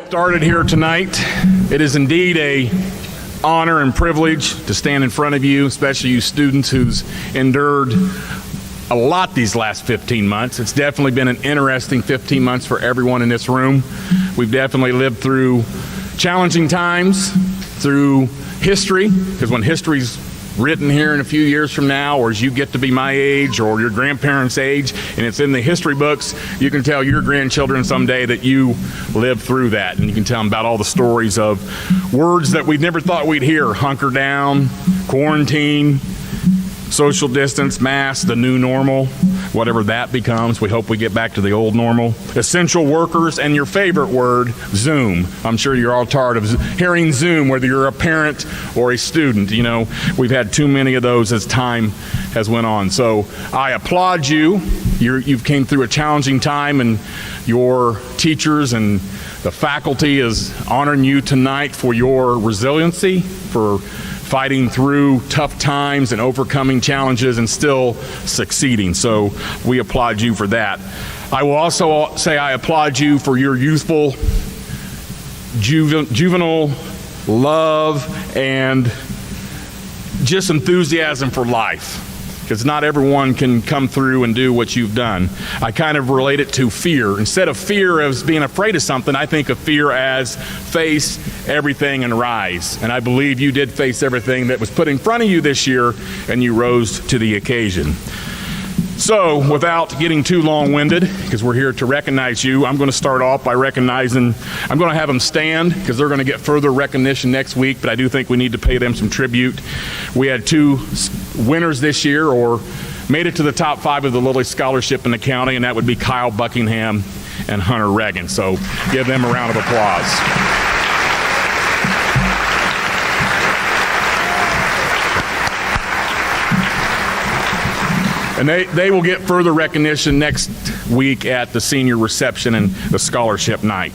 Started here tonight. It is indeed a honor and privilege to stand in front of you, especially you students who's endured a lot these last 15 months. It's definitely been an interesting 15 months for everyone in this room. We've definitely lived through challenging times, through history, because when history's written here in a few years from now, or as you get to be my age or your grandparents' age, and it's in the history books, you can tell your grandchildren someday that you lived through that, and you can tell them about all the stories of words that we never thought we'd hear: hunker down, quarantine, social distance, mask, the new normal, whatever that becomes. We hope we get back to the old normal. Essential workers, and your favorite word, Zoom. I'm sure you're all tired of hearing Zoom, whether you're a parent or a student. You know, we've had too many of those as time has went on. So I applaud you. You've came through a challenging time, and your teachers and the faculty is honoring you tonight for your resiliency, for fighting through tough times and overcoming challenges and still succeeding. So we applaud you for that. I will also say I applaud you for your youthful, juvenile love and just enthusiasm for life, because not everyone can come through and do what you've done. I kind of relate it to fear. Instead of fear as being afraid of something, I think of fear as face everything and rise. And I believe you did face everything that was put in front of you this year, and you rose to the occasion. So, without getting too long-winded, because we're here to recognize you, I'm going to start off by recognizing, I'm going to have them stand, because they're going to get further recognition next week, but I do think we need to pay them some tribute. We had two winners this year, or made it to the top 5 of the Lilly Scholarship in the county, and that would be Kyle Buckingham and Hunter Reagan. So, give them a round of applause. And they will get further recognition next week at the senior reception and the scholarship night.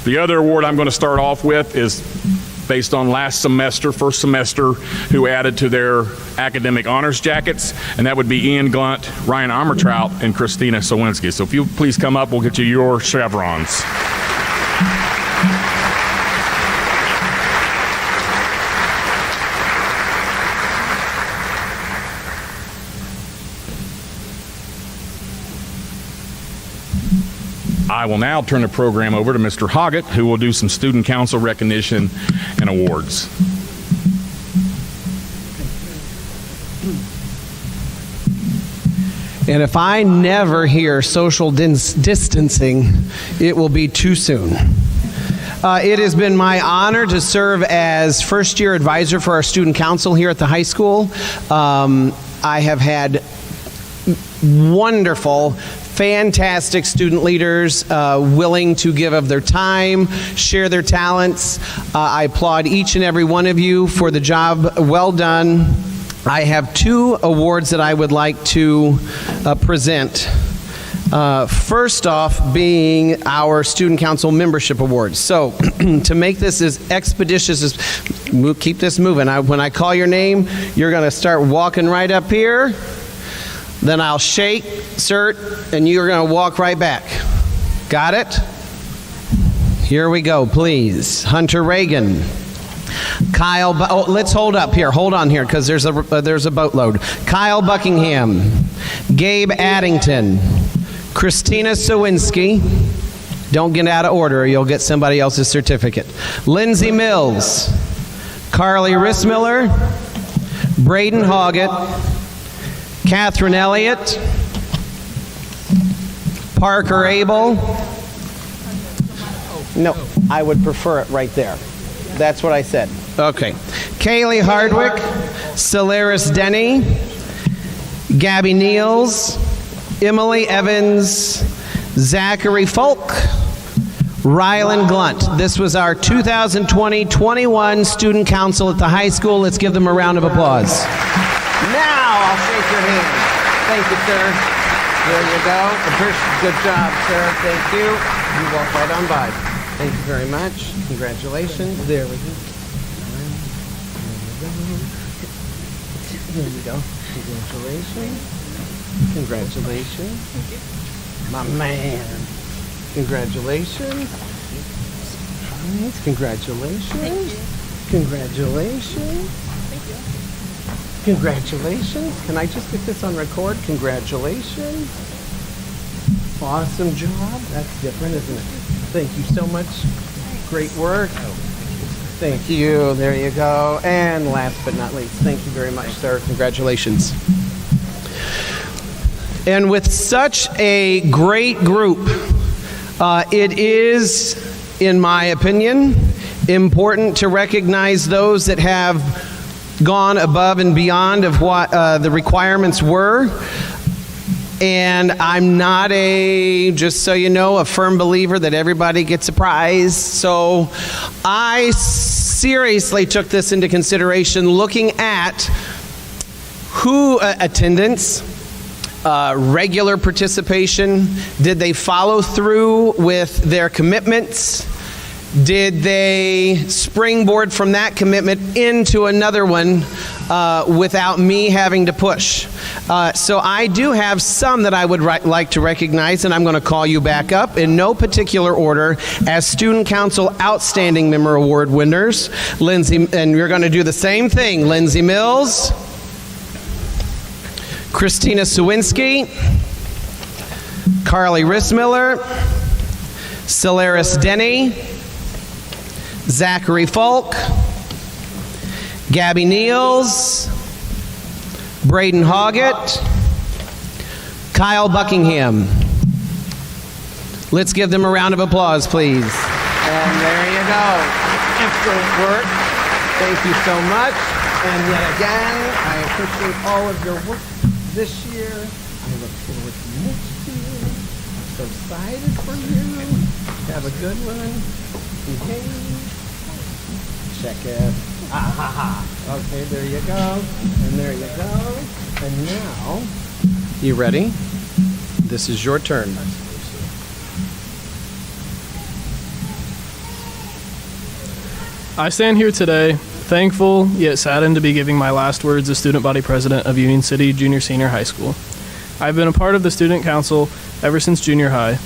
The other award I'm going to start off with is based on first semester, who added to their academic honors jackets, and that would be Ian Glunt, Ryan Armertrout, and Christina Sowinski. So if you please come up, we'll get you your chevrons. I will now turn the program over to Mr. Hoggett, who will do some student council recognition and awards. And if I never hear social distancing, it will be too soon. It has been my honor to serve as first-year advisor for our student council here at the high school. I have had wonderful, fantastic student leaders willing to give of their time, share their talents. I applaud each and every one of you for the job well done. I have 2 awards that I would like to present. First off being our Student Council Membership Awards. So to make this as expeditious as, keep this moving. When I call your name, you're going to start walking right up here. Then I'll shake, cert, and you're going to walk right back. Got it? Here we go, please. Hunter Reagan. Kyle, let's hold up here. Hold on here, because there's a boatload. Kyle Buckingham. Gabe Addington. Christina Sowinski. Don't get out of order, or you'll get somebody else's certificate. Lindsay Mills. Carly Rissmiller. Braden Hoggett. Catherine Elliott, Parker Abel. No, I would prefer it right there. That's what I said. Okay. Kaylee Hardwick, Solaire Denny, Gabby Niels, Emily Evans, Zachary Falk, Rylan Glunt. This was our 2020-21 Student Council at the high school. Let's give them a round of applause. Now I'll shake your hand. Thank you, sir. There you go. Good job, sir. Thank you. You walk right on by. Thank you very much. Congratulations. There we go. There you go. Congratulations. Congratulations. My man. Congratulations. Nice. Congratulations. Thank you. Congratulations. Thank you. Congratulations. Can I just get this on record? Congratulations. Awesome job. That's different, isn't it? Thank you so much. Great work. Thank you. There you go. And last but not least, thank you very much, sir. Congratulations. And with such a great group, it is, in my opinion, important to recognize those that have gone above and beyond of what the requirements were. And I'm not just so you know, a firm believer that everybody gets a prize. So I seriously took this into consideration, looking at who attendance, regular participation, did they follow through with their commitments? Did they springboard from that commitment into another one without me having to push? So I do have some that I would like to recognize, and I'm going to call you back up in no particular order as Student Council Outstanding Member Award winners. Lindsay, and you're going to do the same thing. Lindsay Mills, Christina Sawinski, Carly Rissmiller, Solaire Stinney, Zachary Falk, Gabby Niels, Braden Hoggett, Kyle Buckingham. Let's give them a round of applause, please. And there you go. Excellent work. Thank you so much. And yet again, I appreciate all of your work this year. I look forward to next year. I'm so excited for you. Have a good one. Okay. Check it. Okay, there you go. And there you go. And now, you ready? This is your turn. I stand here today thankful yet saddened to be giving my last words as student body president of Union City Junior Senior High School. I've been a part of the student council ever since junior high.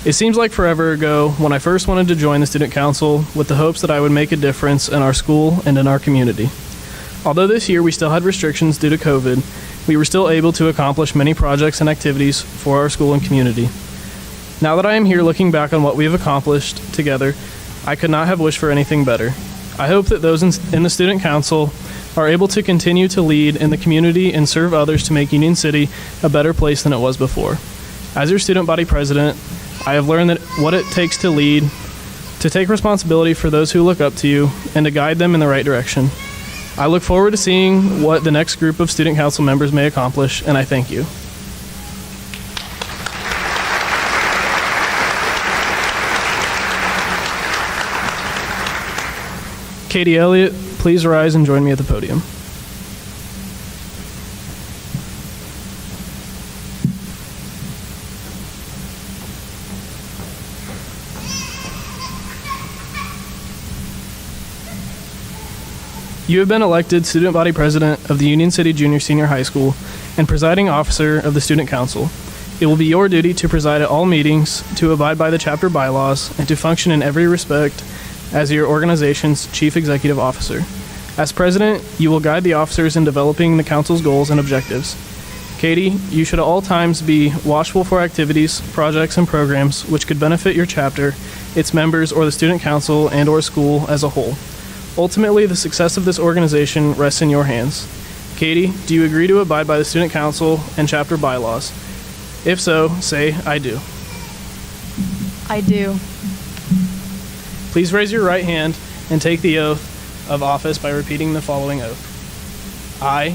It seems like forever ago when I first wanted to join the student council with the hopes that I would make a difference in our school and in our community. Although this year we still had restrictions due to COVID, we were still able to accomplish many projects and activities for our school and community. Now that I am here looking back on what we have accomplished together, I could not have wished for anything better. I hope that those in the student council are able to continue to lead in the community and serve others to make Union City a better place than it was before. As your student body president, I have learned that what it takes to lead, to take responsibility for those who look up to you, and to guide them in the right direction. I look forward to seeing what the next group of student council members may accomplish, and I thank you. Katie Elliott, please rise and join me at the podium. You have been elected student body president of the Union City Junior Senior High School and presiding officer of the student council. It will be your duty to preside at all meetings, to abide by the chapter bylaws, and to function in every respect as your organization's chief executive officer. As president, you will guide the officers in developing the council's goals and objectives. Katie, you should at all times be watchful for activities, projects, and programs which could benefit your chapter, its members, or the student council and/or school as a whole. Ultimately, the success of this organization rests in your hands. Katie, do you agree to abide by the student council and chapter bylaws? If so, say, I do. I do. Please raise your right hand and take the oath of office by repeating the following oath. I,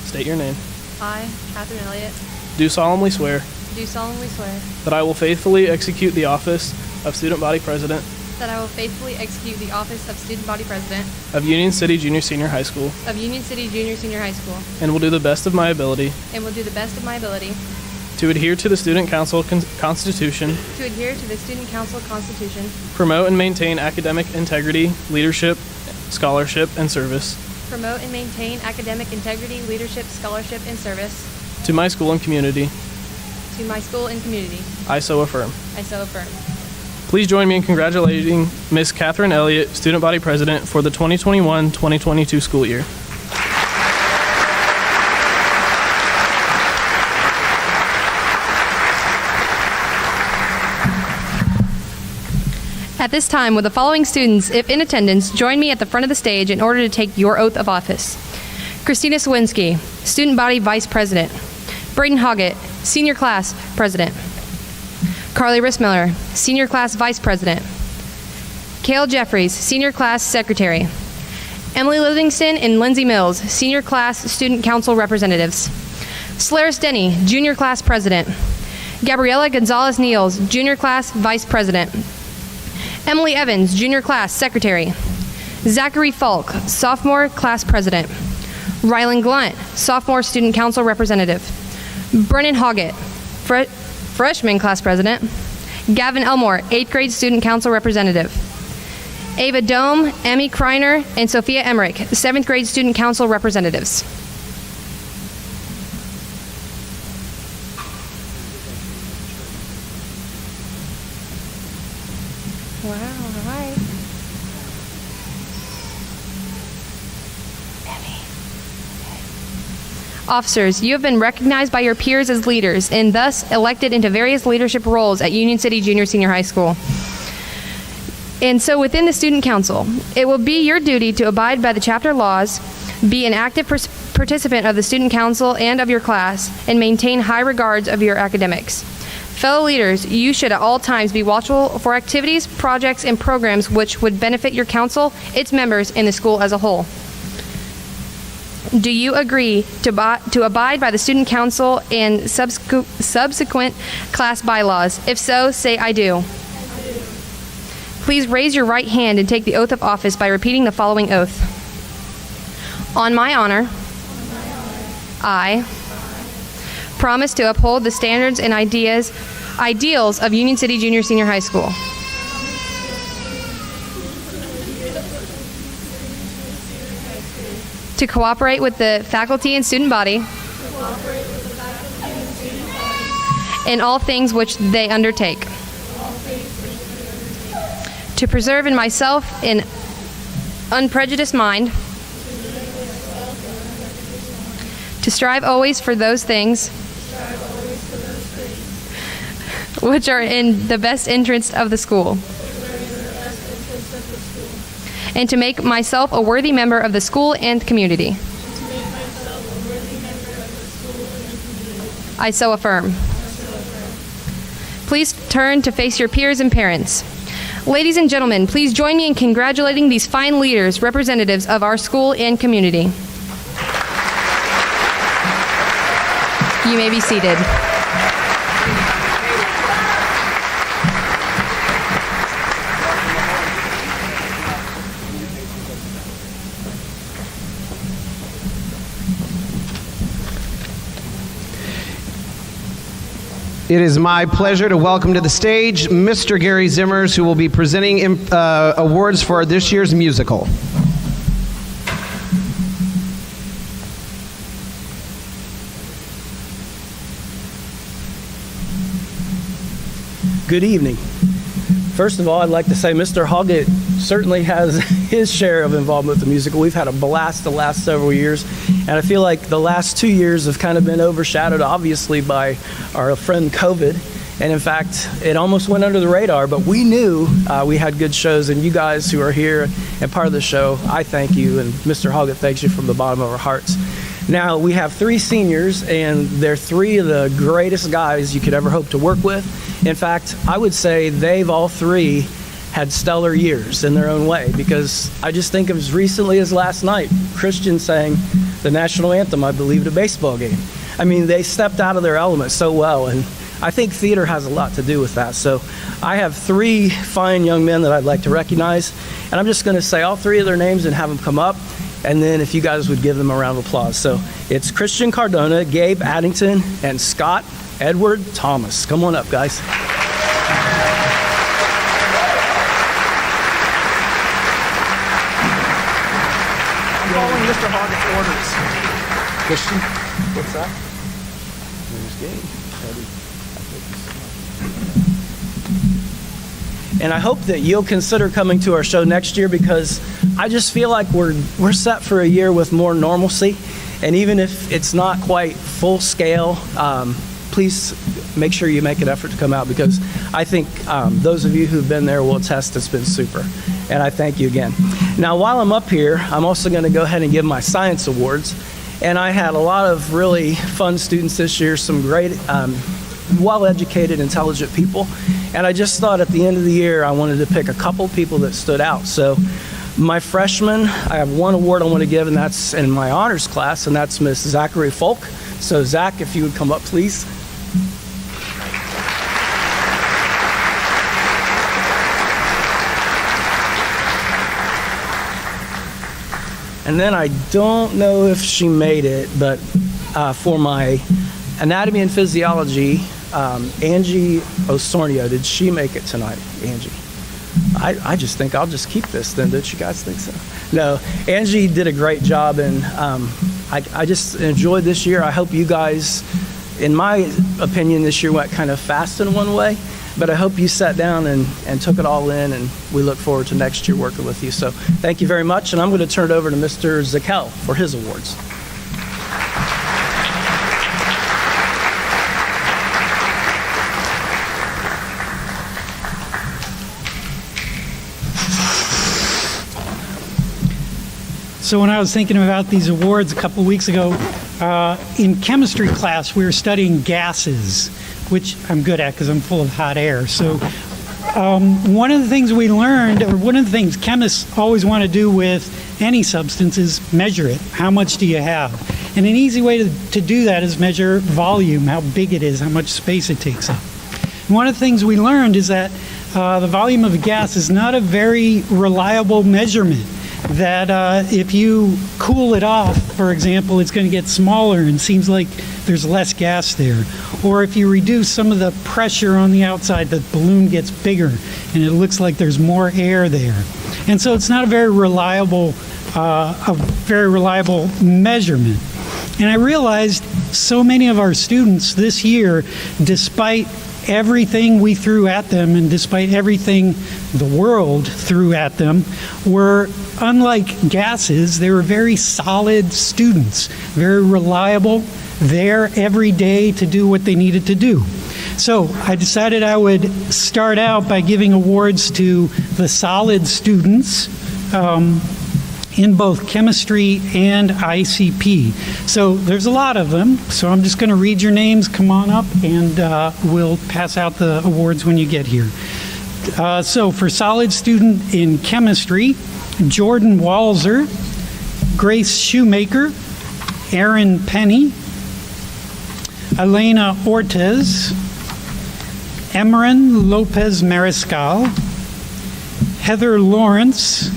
state your name, I, Catherine Elliott, do solemnly swear do solemnly swear that I will faithfully execute the office of student body president that I will faithfully execute the office of student body president of Union City Junior Senior High School of Union City Junior Senior High School and will do the best of my ability and will do the best of my ability to adhere to the student council constitution, to adhere to the student council constitution, promote and maintain academic integrity, leadership, scholarship, and service promote and maintain academic integrity, leadership, scholarship, and service to my school and community. to my school and community. I so affirm. I so affirm. Please join me in congratulating Miss Catherine Elliott, Student Body President, for the 2021-2022 school year. At this time, will the following students, if in attendance, join me at the front of the stage in order to take your oath of office? Christina Sawinski, Student Body Vice President. Braden Hoggett, Senior Class President. Carly Rissmiller, Senior Class Vice President. Kale Jeffries, Senior Class Secretary. Emily Livingston and Lindsay Mills, Senior Class Student Council Representatives. Solaire Stinney, Junior Class President. Gabriela Gonzalez-Niels, Junior Class Vice President. Emily Evans, Junior Class Secretary. Zachary Falk, Sophomore Class President. Rylan Glunt, Sophomore Student Council Representative. Brennan Hoggett, Freshman Class President. Gavin Elmore, 8th Grade Student Council Representative. Ava Dome, Emmy Kreiner, and Sophia Emmerich, 7th Grade Student Council Representatives. Wow, all right. Officers, you have been recognized by your peers as leaders and thus elected into various leadership roles at Union City Junior Senior High School. And so within the Student Council, it will be your duty to abide by the chapter laws, be an active participant of the Student Council and of your class, and maintain high regards of your academics. Fellow leaders, you should at all times be watchful for activities, projects, and programs which would benefit your council, its members, and the school as a whole. Do you agree to abide by the Student Council and subsequent class bylaws? If so, say I do. Please raise your right hand and take the oath of office by repeating the following oath. On my honor, I promise to uphold the standards and ideals of Union City Junior Senior High School. To cooperate with the faculty and student body in all things which they undertake. To preserve in myself an unprejudiced mind. To strive always for those things which are in the best interest of the school. And to make myself a worthy member of the school and community. I so affirm. Please turn to face your peers and parents. Ladies and gentlemen, please join me in congratulating these fine leaders, representatives of our school and community. You may be seated. It is my pleasure to welcome to the stage Mr. Gary Zimmers, who will be presenting awards for this year's musical. Good evening. First of all, I'd like to say Mr. Hoggett certainly has his share of involvement with the musical. We've had a blast the last several years, and I feel like the last 2 years have kind of been overshadowed, obviously, by our friend COVID. And in fact, it almost went under the radar, but we knew we had good shows, and you guys who are here and part of the show, I thank you, and Mr. Hoggett thanks you from the bottom of our hearts. Now, we have 3 seniors, and they're 3 of the greatest guys you could ever hope to work with. In fact, I would say they've all 3 had stellar years in their own way, because I just think of as recently as last night, Christian sang the national anthem, I believe, at a baseball game. I mean, they stepped out of their element so well, and I think theater has a lot to do with that. So I have 3 fine young men that I'd like to recognize, and I'm just going to say all 3 of their names and have them come up, and then if you guys would give them a round of applause. So it's Christian Cardona, Gabe Addington, and Scott Edward Thomas. Come on up, guys. Following Mr. Hoggett's orders. Christian, what's that? There's Gabe. And I hope that you'll consider coming to our show next year, because I just feel like we're set for a year with more normalcy. And even if it's not quite full scale, please make sure you make an effort to come out, because I think those of you who've been there will attest it's been super. And I thank you again. Now, while I'm up here, I'm also going to go ahead and give my science awards. And I had a lot of really fun students this year, some great, well-educated, intelligent people. And I just thought at the end of the year, I wanted to pick a couple people that stood out. So my freshmen, I have one award I want to give, and that's in my honors class, and that's Miss Zachary Falk. So Zach, if you would come up, please. And then I don't know if she made it, but for my anatomy and physiology, Angie Osornio, did she make it tonight, Angie? I just think I'll just keep this then, don't you guys think so? No, Angie did a great job, and I just enjoyed this year. I hope you guys, in my opinion, this year went kind of fast in one way, but I hope you sat down and took it all in, and we look forward to next year working with you. So thank you very much, and I'm going to turn it over to Mr. Zachary for his awards. So when I was thinking about these awards a couple weeks ago, in chemistry class we were studying gases, which I'm good at because I'm full of hot air. So one of the things we learned, or one of the things chemists always want to do with any substance, is measure it. How much do you have? And an easy way to do that is measure volume, how big it is, how much space it takes up. And one of the things we learned is that the volume of a gas is not a very reliable measurement. That if you cool it off, for example, it's going to get smaller and seems like there's less gas there. Or if you reduce some of the pressure on the outside, the balloon gets bigger and it looks like there's more air there. And so it's not a very reliable measurement. And I realized so many of our students this year, despite everything we threw at them and despite everything the world threw at them, were, unlike gases, they were very solid students, very reliable, there every day to do what they needed to do. So I decided I would start out by giving awards to the solid students in both chemistry and ICP. So there's a lot of them, so I'm just going to read your names. Come on up, and we'll pass out the awards when you get here. So for solid student in chemistry, Jordan Walzer, Grace Shoemaker, Aaron Penny, Alina Ortiz, Emran Lopez Mariscal, Heather Lawrence,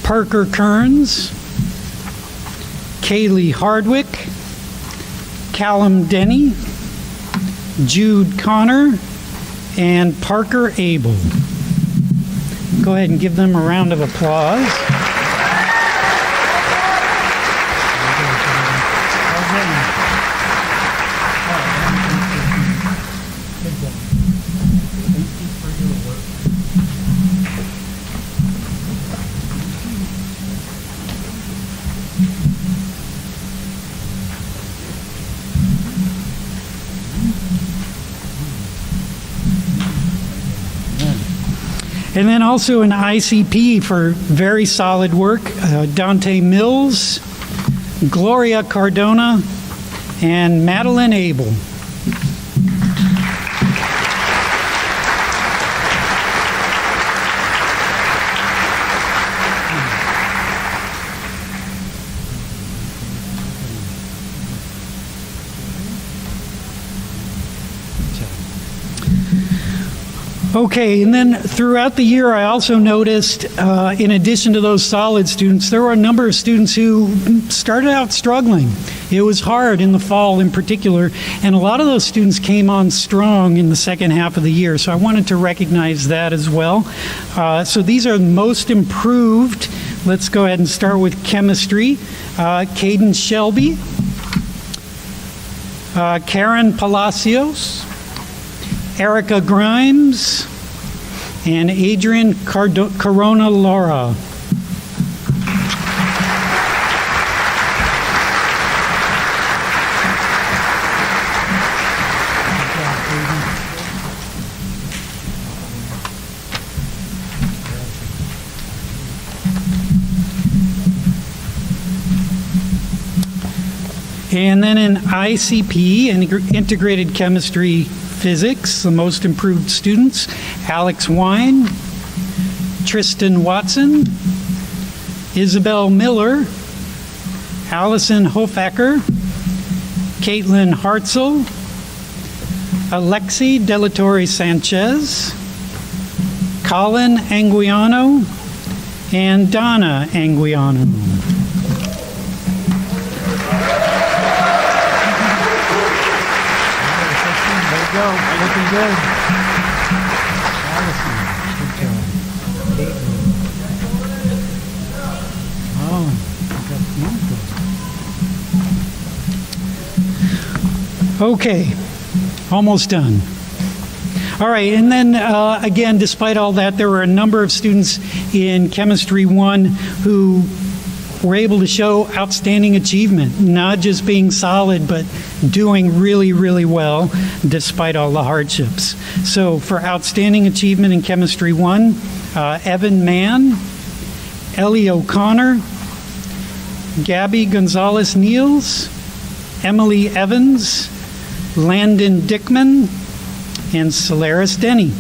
Parker Kearns, Kaylee Hardwick, Callum Denny, Jude Connor, and Parker Abel. Go ahead and give them a round of applause. And then also an ICP for very solid work, Dante Mills, Gloria Cardona, and Madeline Abel. Okay, and then throughout the year, I also noticed, in addition to those solid students, there were a number of students who started out struggling. It was hard in the fall in particular, and a lot of those students came on strong in the second half of the year, so I wanted to recognize that as well. So these are most improved. Let's go ahead and start with chemistry. Caden Shelby, Karen Palacios, Erica Grimes, and Adrian Corona Laura. And then in ICP, Integrated Chemistry Physics, the most improved students, Alex Wine, Tristan Watson, Isabel Miller, Allison Hofacker, Caitlin Hartzell, Alexi Delatorre Sanchez, Colin Anguiano, and Donna Anguiano. Go. Looking good. Allison, good job. Caitlin. Oh, I got one. Okay, almost done. All right, and then again, despite all that, there were a number of students in Chemistry 1 who were able to show outstanding achievement, not just being solid, but doing really, really well despite all the hardships. So for outstanding achievement in Chemistry 1, Evan Mann, Ellie O'Connor, Gabby Gonzalez-Niels, Emily Evans, Landon Dickman, and Solaire Denny.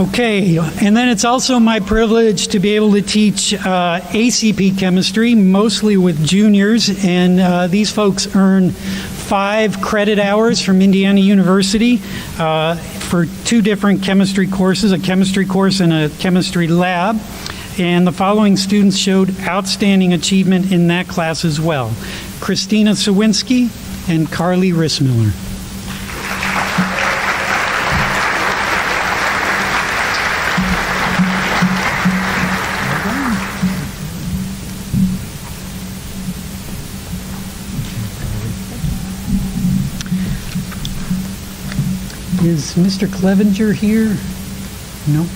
Okay, and then it's also my privilege to be able to teach ACP chemistry, mostly with juniors, and these folks earn 5 credit hours from Indiana University for 2 different chemistry courses, a chemistry course and a chemistry lab. And the following students showed outstanding achievement in that class as well: Christina Sawinski and Carly Rissmiller. Is Mr. Clevenger here? No?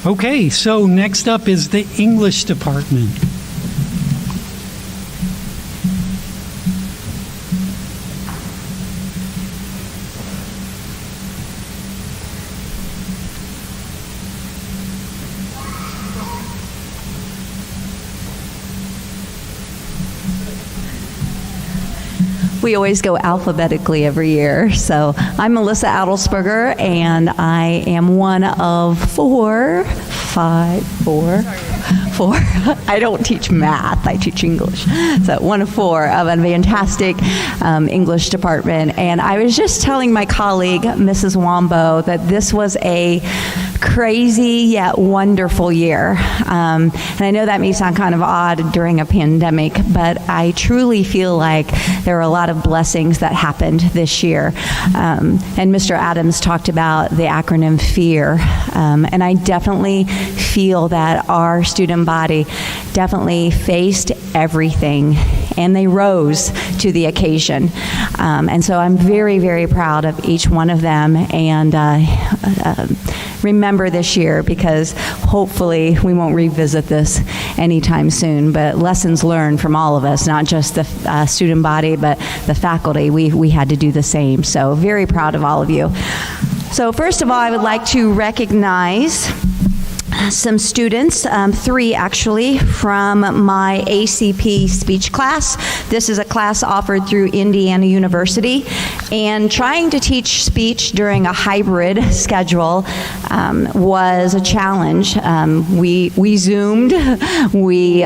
Okay, so next up is the English department. We always go alphabetically every year. So I'm Melissa Adelsberger, and I am one of four. I don't teach math, I teach English. So one of 4 of a fantastic English department. And I was just telling my colleague, Mrs. Wambo, that this was a crazy yet wonderful year. And I know that may sound kind of odd during a pandemic, but I truly feel like there are a lot of blessings that happened this year. And Mr. Adams talked about the acronym FEAR. And I definitely feel that our student body definitely faced everything, and they rose to the occasion. And so I'm very, very proud of each one of them, and remember this year, because hopefully we won't revisit this anytime soon, but lessons learned from all of us, not just the student body, but the faculty. We had to do the same. So very proud of all of you. So first of all, I would like to recognize some students, 3 actually, from my ACP speech class. This is a class offered through Indiana University, and trying to teach speech during a hybrid schedule was a challenge. We Zoomed, we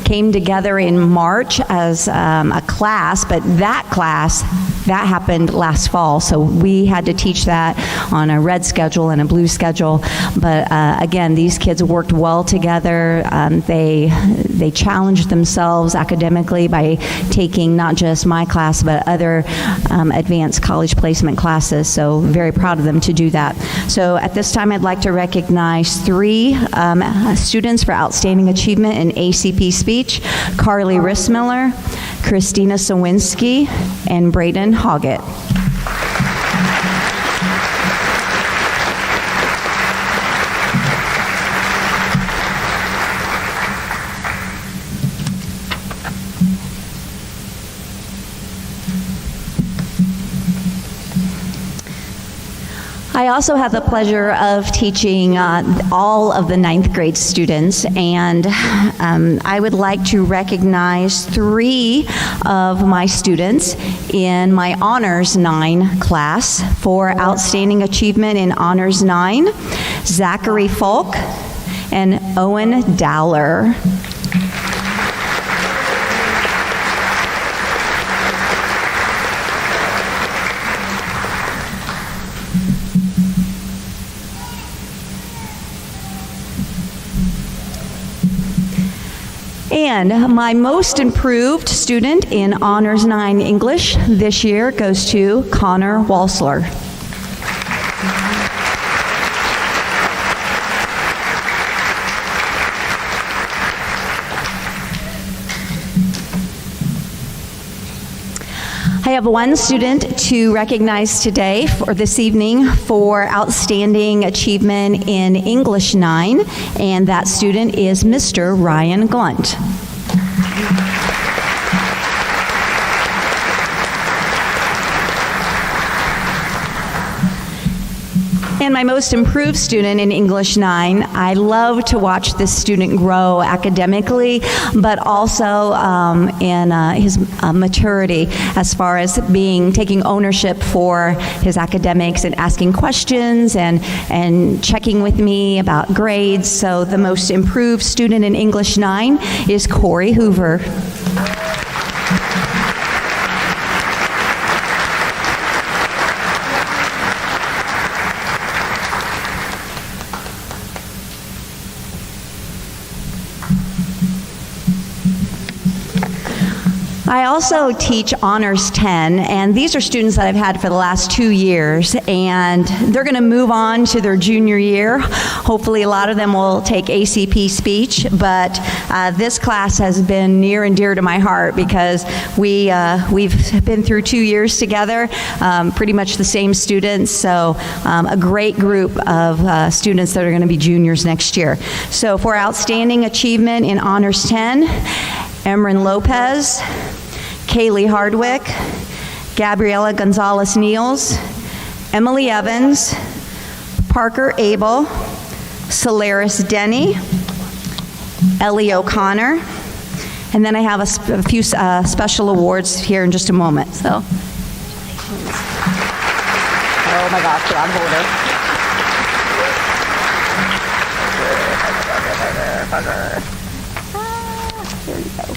came together in March as a class, but that class that happened last fall, so we had to teach that on a red schedule and a blue schedule. But again, these kids worked well together. They challenged themselves academically by taking not just my class, but other advanced college placement classes. So very proud of them to do that. So at this time, I'd like to recognize 3 students for outstanding achievement in ACP speech: Carly Rissmiller, Christina Sawinski, and Braden Hoggett. I also have the pleasure of teaching all of the 9th grade students, and I would like to recognize 3 of my students in my Honors 9 class for outstanding achievement in Honors 9: Zachary Falk and Owen Dowler. And my most improved student in Honors 9 English this year goes to Connor Walsler. I have one student to recognize today, or this evening, for outstanding achievement in English 9, and that student is Mr. Ryan Glunt. And my most improved student in English 9, I love to watch this student grow academically, but also in his maturity as far as taking ownership for his academics and asking questions and checking with me about grades. So the most improved student in English 9 is Corey Hoover. I also teach Honors 10, and these are students that I've had for the last 2 years, and they're going to move on to their junior year. Hopefully a lot of them will take ACP speech, but this class has been near and dear to my heart because we've been through 2 years together, pretty much the same students, so a great group of students that are going to be juniors next year. So for outstanding achievement in Honors 10, Emran Lopez, Kaylee Hardwick, Gabriela Gonzalez-Niels, Emily Evans, Parker Abel, Solaire Denny, Ellie O'Connor, and then I have a few special awards here in just a moment. So, oh my gosh, I'm holding. Here we go.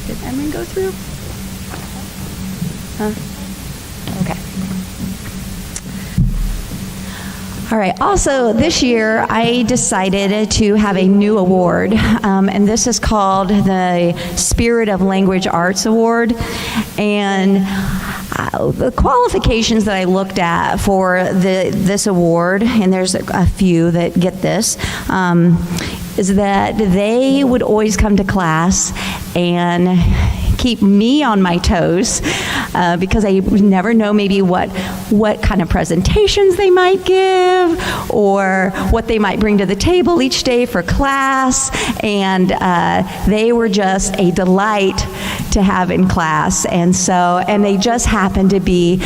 Did Emily go through? Okay. All right, also this year I decided to have a new award, and this is called the Spirit of Language Arts Award. And the qualifications that I looked at for this award, and there's a few that get this, is that they would always come to class and keep me on my toes because I never know maybe what kind of presentations they might give or what they might bring to the table each day for class, and they were just a delight to have in class. And they just happened to be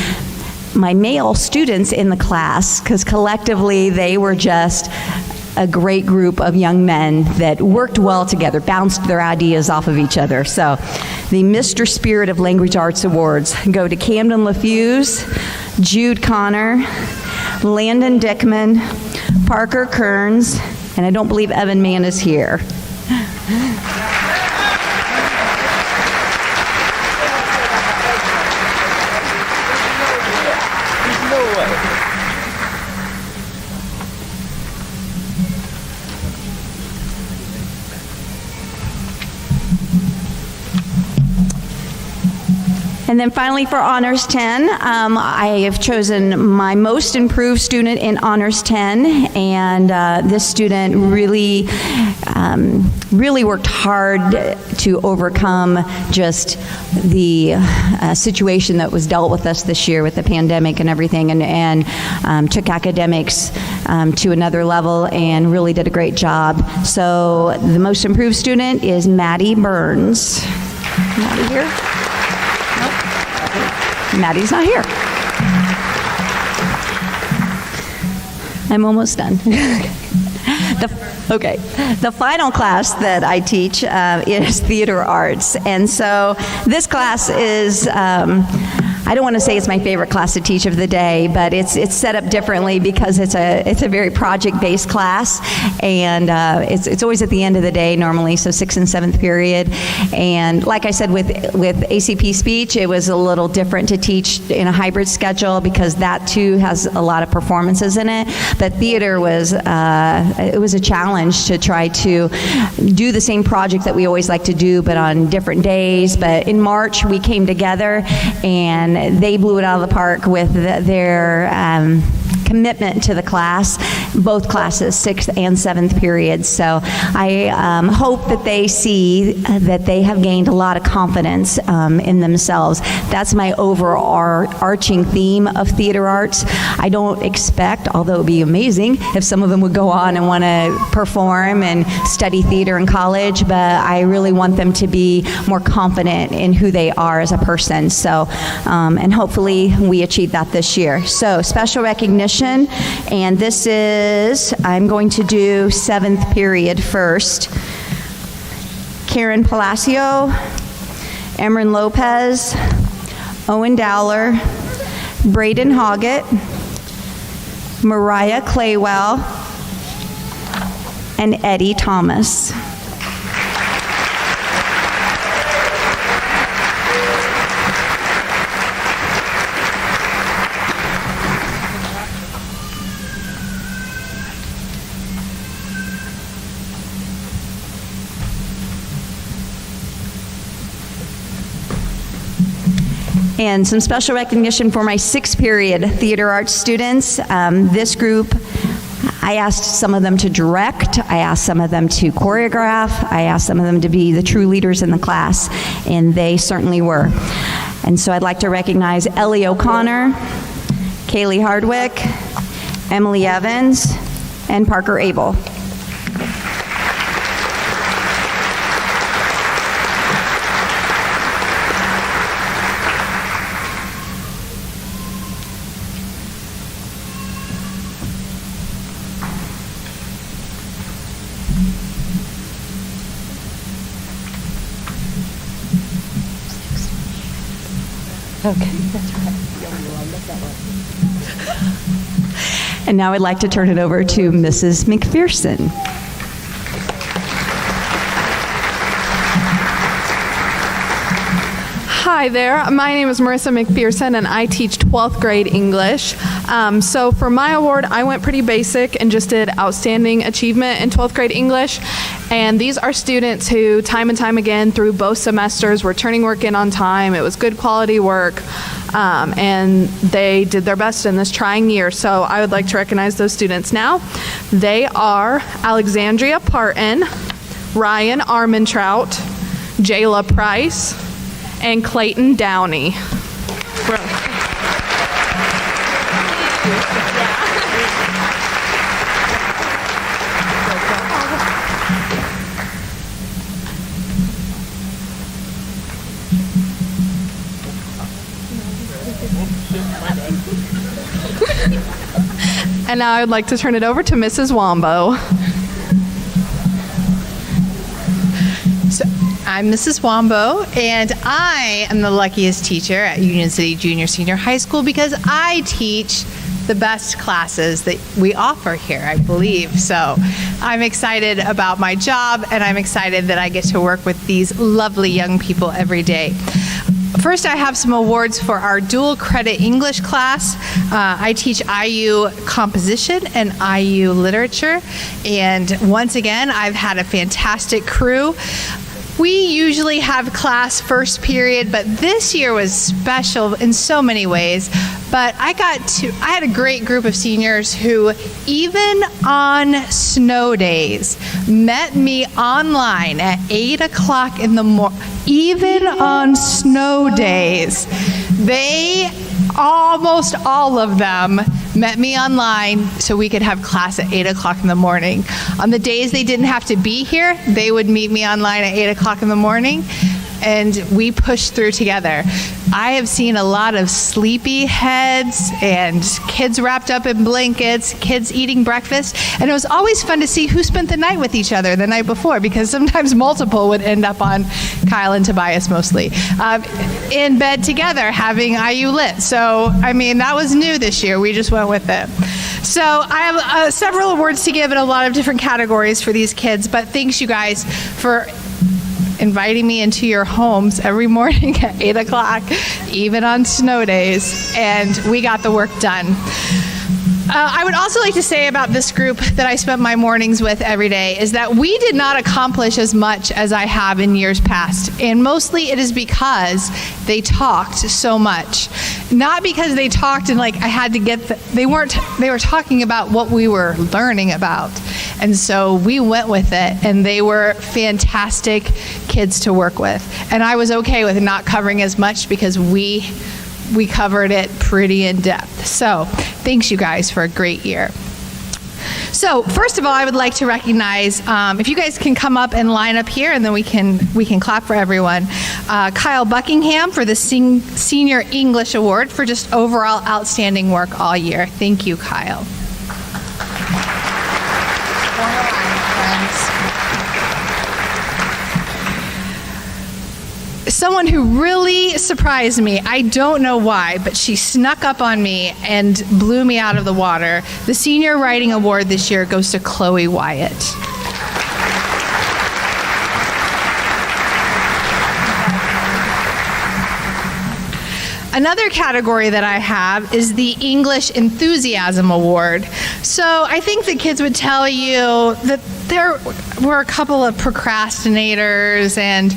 my male students in the class because collectively they were just a great group of young men that worked well together, bounced their ideas off of each other. So the Mr. Spirit of Language Arts Awards go to Camden LaFuse, Jude Connor, Landon Dickman, Parker Kearns, and I don't believe Evan Mann is here. And then finally for Honors 10, I have chosen my most improved student in Honors 10, and this student really worked hard to overcome just the situation that was dealt with us this year with the pandemic and everything, and took academics to another level and really did a great job. So the most improved student is Maddie Burns. Maddie here? Maddie's not here. I'm almost done. The final class that I teach is theater arts. And so this class is, I don't want to say it's my favorite class to teach of the day, but it's set up differently because it's a very project-based class, and it's always at the end of the day normally, so 6th and 7th period. And like I said, with ACP speech, it was a little different to teach in a hybrid schedule because that too has a lot of performances in it. But theater was it was a challenge to try to do the same project that we always like to do, but on different days. But in March, we came together and they blew it out of the park with their commitment to the class, both classes, 6th and 7th periods. So I hope that they see that they have gained a lot of confidence in themselves. That's my overarching theme of theater arts. I don't expect, although it would be amazing if some of them would go on and want to perform and study theater in college, but I really want them to be more confident in who they are as a person. So, and hopefully we achieve that this year. So special recognition, and this is, I'm going to do 7th period first. Karen Palacio, Emran Lopez, Owen Dowler, Braden Hoggett, Mariah Claywell, and Eddie Thomas. And some special recognition for my 6th period theater arts students. This group, I asked some of them to direct, I asked some of them to choreograph, I asked some of them to be the true leaders in the class, and they certainly were. And so I'd like to recognize Ellie O'Connor, Kaylee Hardwick, Emily Evans, and Parker Abel. Okay, that's right. And now I'd like to turn it over to Mrs. McPherson. Hi there, my name is Marissa Mcpherson and I teach 12th grade English. So for my award, I went pretty basic and just did outstanding achievement in 12th grade English. And these are students who time and time again through both semesters were turning work in on time. It was good quality work. And they did their best in this trying year. So I would like to recognize those students now. They are Alexandria Parton, Ryan Armentrout, Jayla Price, and Clayton Downey. And now I would like to turn it over to Mrs. Wombo. I'm Mrs. Wombo, and I am the luckiest teacher at Union City Junior Senior High School because I teach the best classes that we offer here, I believe. So I'm excited about my job, and I'm excited that I get to work with these lovely young people every day. First, I have some awards for our dual credit English class. I teach IU composition and IU literature, and once again, I've had a fantastic crew. We usually have class first period, but this year was special in so many ways. But I had a great group of seniors who, even on snow days, met me online at 8 o'clock in the morning. Even on snow days, almost all of them met me online so we could have class at 8 o'clock in the morning. On the days they didn't have to be here, they would meet me online at 8 o'clock in the morning, and we pushed through together. I have seen a lot of sleepy heads and kids wrapped up in blankets, kids eating breakfast, and it was always fun to see who spent the night with each other the night before, because sometimes multiple would end up on Kyle and Tobias mostly, in bed together having IU Lit. So, I mean, that was new this year. We just went with it. So I have several awards to give in a lot of different categories for these kids, but thanks you guys for inviting me into your homes every morning at 8 o'clock, even on snow days, and we got the work done. I would also like to say about this group that I spent my mornings with every day is that we did not accomplish as much as I have in years past, and mostly it is because they talked so much. Not because they talked and like I had to get they were talking about what we were learning about. And so we went with it, and they were fantastic kids to work with. And I was okay with not covering as much because we covered it pretty in depth. So thanks you guys for a great year. So first of all, I would like to recognize, if you guys can come up and line up here, and then we can clap for everyone. Kyle Buckingham for the Senior English Award for just overall outstanding work all year. Thank you, Kyle. Someone who really surprised me, I don't know why, but she snuck up on me and blew me out of the water. The Senior Writing Award this year goes to Chloe Wyatt. Another category that I have is the English Enthusiasm Award. So I think the kids would tell you that there were a couple of procrastinators and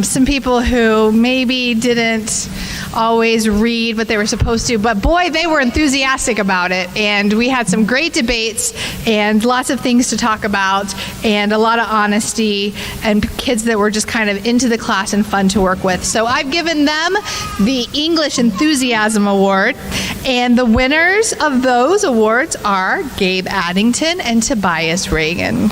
some people who maybe didn't always read what they were supposed to, but boy, they were enthusiastic about it, and we had some great debates and lots of things to talk about and a lot of honesty and kids that were just kind of into the class and fun to work with. So I've given them the English Enthusiasm Award, and the winners of those awards are Gabe Addington and Tobias Reagan.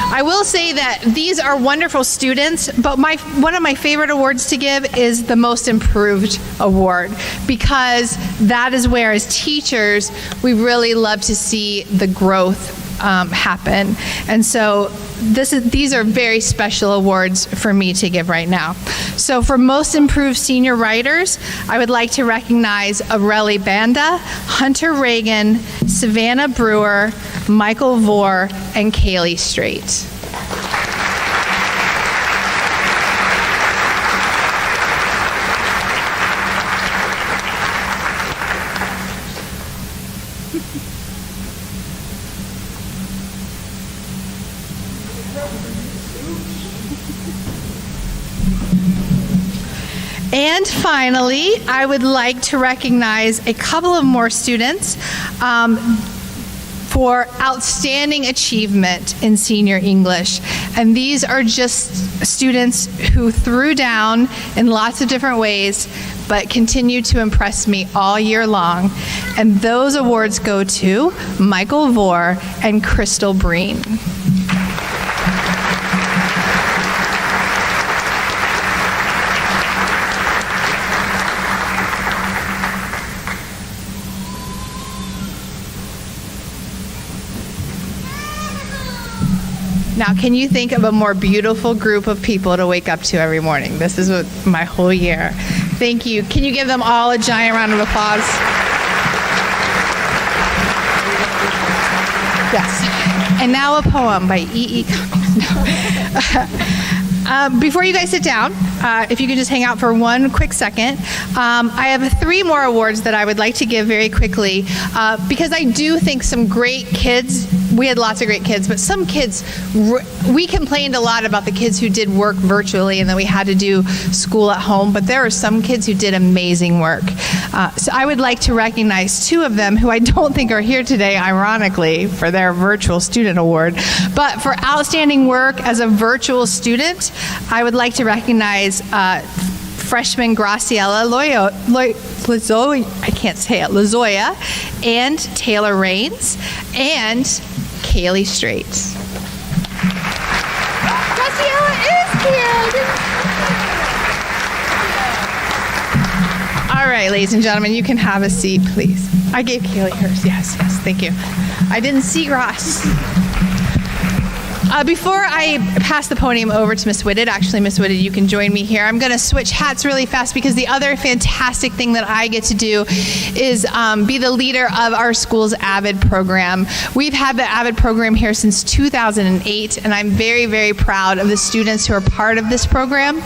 I will say that these are wonderful students, but one of my favorite awards to give is the Most Improved Award, because that is where, as teachers, we really love to see the growth happen. And so these are very special awards for me to give right now. So for Most Improved Senior Writers, I would like to recognize Aurelie Banda, Hunter Reagan, Savannah Brewer, Michael Vore, and Kaylee Strait. And finally, I would like to recognize a couple of more students for outstanding achievement in senior English. And these are just students who threw down in lots of different ways, but continue to impress me all year long. And those awards go to Michael Vore and Crystal Breen. Now, can you think of a more beautiful group of people to wake up to every morning? This is what my whole year. Thank you. Can you give them all a giant round of applause? Yes. And now a poem by E.E. Cummings. Before you guys sit down, if you could just hang out for one quick second, I have 3 more awards that I would like to give very quickly because I do think some great kids, we had lots of great kids, but some kids, we complained a lot about the kids who did work virtually and then we had to do school at home, but there are some kids who did amazing work. So I would like to recognize 2 of them who I don't think are here today, ironically, for their virtual student award. But for outstanding work as a virtual student, I would like to recognize freshman Graciela Lazoya and Taylor Rains and Kaylee Straits. Graciela is here. All right, ladies and gentlemen, you can have a seat, please. I gave Kaylee hers. Yes, thank you. I didn't see Ross. Before I pass the podium over to Miss Whitted, actually, Miss Whitted, you can join me here. I'm going to switch hats really fast because the other fantastic thing that I get to do is be the leader of our school's AVID program. We've had the AVID program here since 2008, and I'm very, very proud of the students who are part of this program.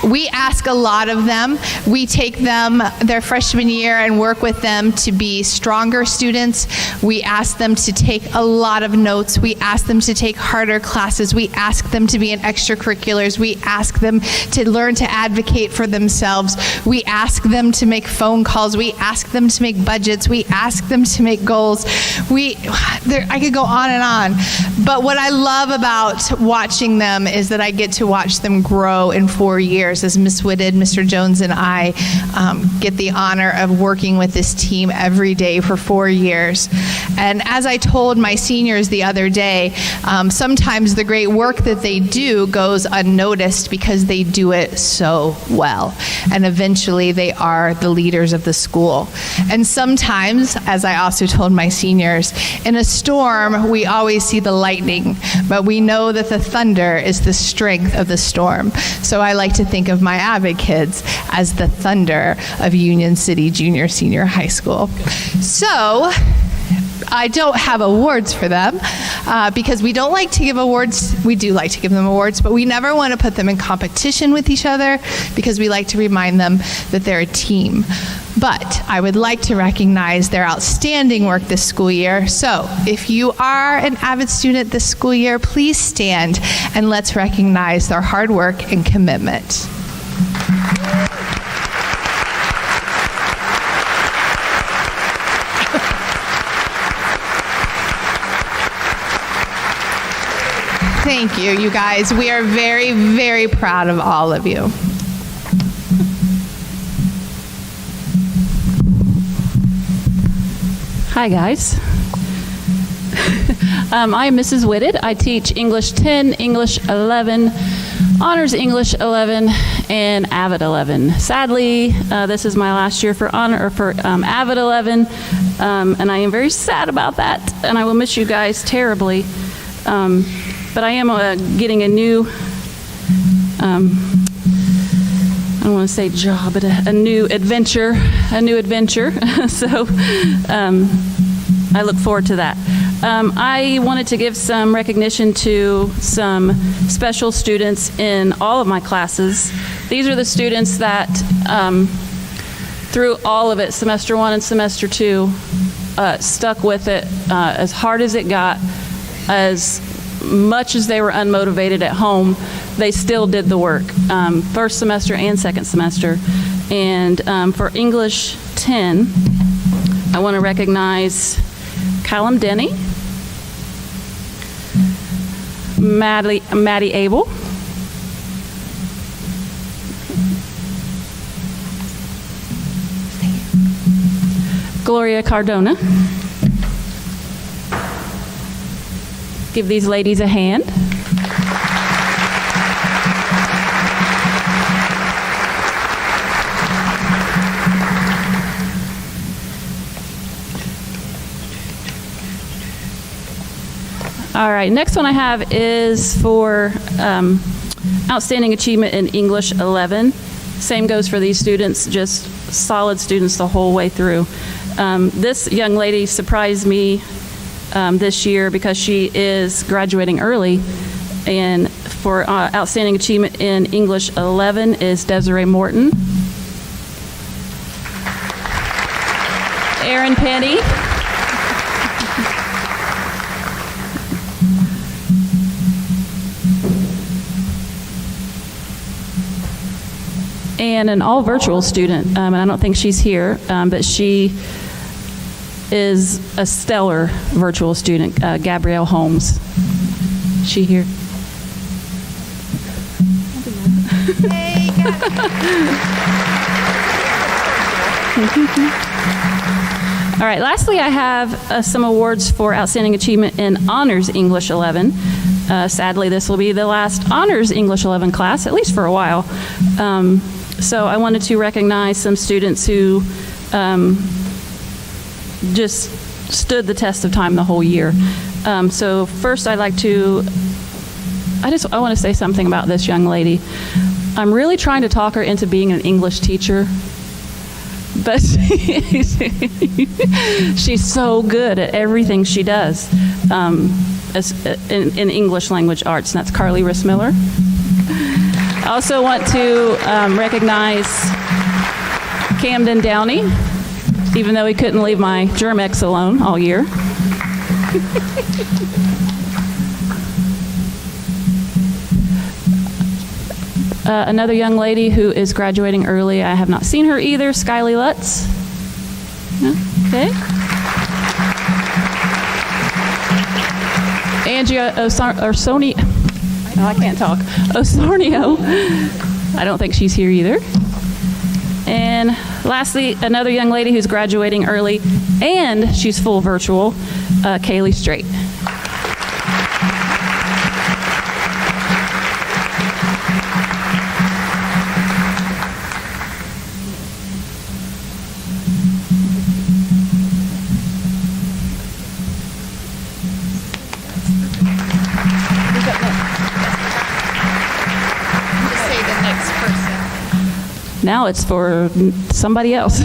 We ask a lot of them. We take them their freshman year and work with them to be stronger students. We ask them to take a lot of notes. We ask them to take harder classes. We ask them to be in extracurriculars. We ask them to learn to advocate for themselves. We ask them to make phone calls. We ask them to make budgets. We ask them to make goals. I could go on and on. But what I love about watching them is that I get to watch them grow in 4 years as Miss Whitted, Mr. Jones, and I get the honor of working with this team every day for 4 years. And as I told my seniors the other day, sometimes the great work that they do goes unnoticed because they do it so well. And eventually they are the leaders of the school. And sometimes, as I also told my seniors, in a storm, we always see the lightning, but we know that the thunder is the strength of the storm. So I like to think of my AVID kids as the thunder of Union City Junior Senior High School. So I don't have awards for them because we don't like to give awards. We do like to give them awards, but we never want to put them in competition with each other because we like to remind them that they're a team. But I would like to recognize their outstanding work this school year. So if you are an AVID student this school year, please stand and let's recognize their hard work and commitment. Thank you, you guys. We are very, very proud of all of you. Hi, guys. I am Mrs. Whitted. I teach English 10, English 11, Honors English 11, and AVID 11. Sadly, this is my last year for AVID 11, and I am very sad about that, and I will miss you guys terribly. But I am getting a new, I don't want to say job, but a new adventure, so I look forward to that. I wanted to give some recognition to some special students in all of my classes. These are the students that, through all of it, semester 1 and semester 2, stuck with it as hard as it got, as much as they were unmotivated at home, they still did the work, first semester and second semester. And for English 10, I want to recognize Callum Denny, Maddie Abel, Gloria Cardona. Give these ladies a hand. All right, next one I have is for Outstanding Achievement in English 11. Same goes for these students, just solid students the whole way through. This young lady surprised me this year because she is graduating early, and for Outstanding Achievement in English 11 is Desiree Morton. Erin Penny. And an all-virtual student, and I don't think she's here, but she is a stellar virtual student, Gabrielle Holmes. Is she here? Hey, All right, lastly, I have some awards for Outstanding Achievement in Honors English 11. Sadly, this will be the last Honors English 11 class, at least for a while. So I wanted to recognize some students who just stood the test of time the whole year. So first I want to say something about this young lady. I'm really trying to talk her into being an English teacher, but she's so good at everything she does in English language arts, and that's Carly Rissmiller. I also want to recognize Camden Downey, even though he couldn't leave my Germex alone all year. Another young lady who is graduating early, I have not seen her either, Skyly Lutz. Okay. Andrea Osornio. Oh, I can't talk. Osornio. I don't think she's here either. And lastly, another young lady who's graduating early, and she's full virtual, Kaylee Strait. Now it's for somebody else.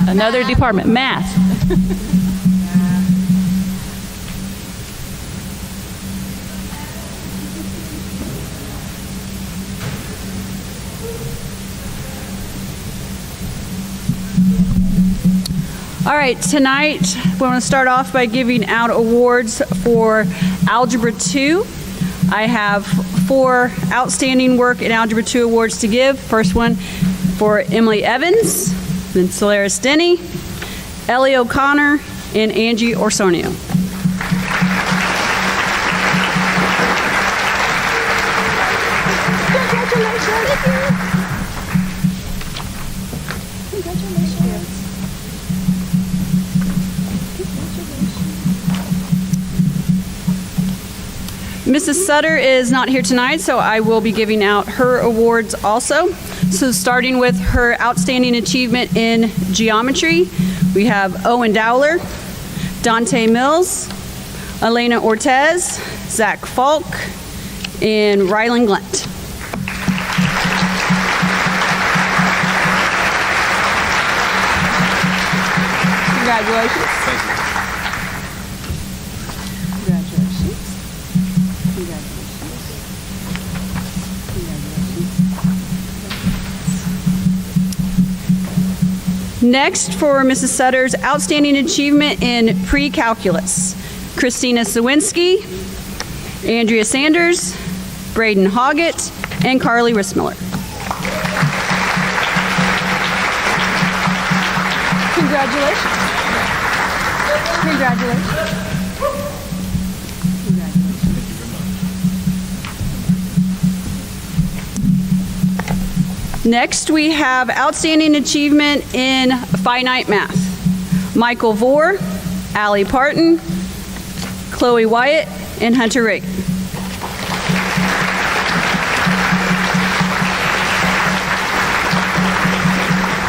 Another department, math. All right, tonight we want to start off by giving out awards for Algebra 2. I have 4 outstanding work in Algebra 2 awards to give. First one for Emily Evans, then Solaire Stinney, Ellie O'Connor, and Angie Orsonio. Mrs. Sutter is not here tonight, so I will be giving out her awards also. So starting with her Outstanding Achievement in Geometry, we have Owen Dowler, Dante Mills, Alina Ortiz, Zach Falk, and Rylan Glent. Congratulations. Thank you. Next, for Mrs. Sutter's Outstanding Achievement in Pre-Calculus, Christina Sawinski, Andrea Sanders, Braden Hoggett, and Carly Rissmiller. Congratulations. Congratulations. Next, we have Outstanding Achievement in Finite Math. Michael Vore, Allie Parton, Chloe Wyatt, and Hunter Reagan.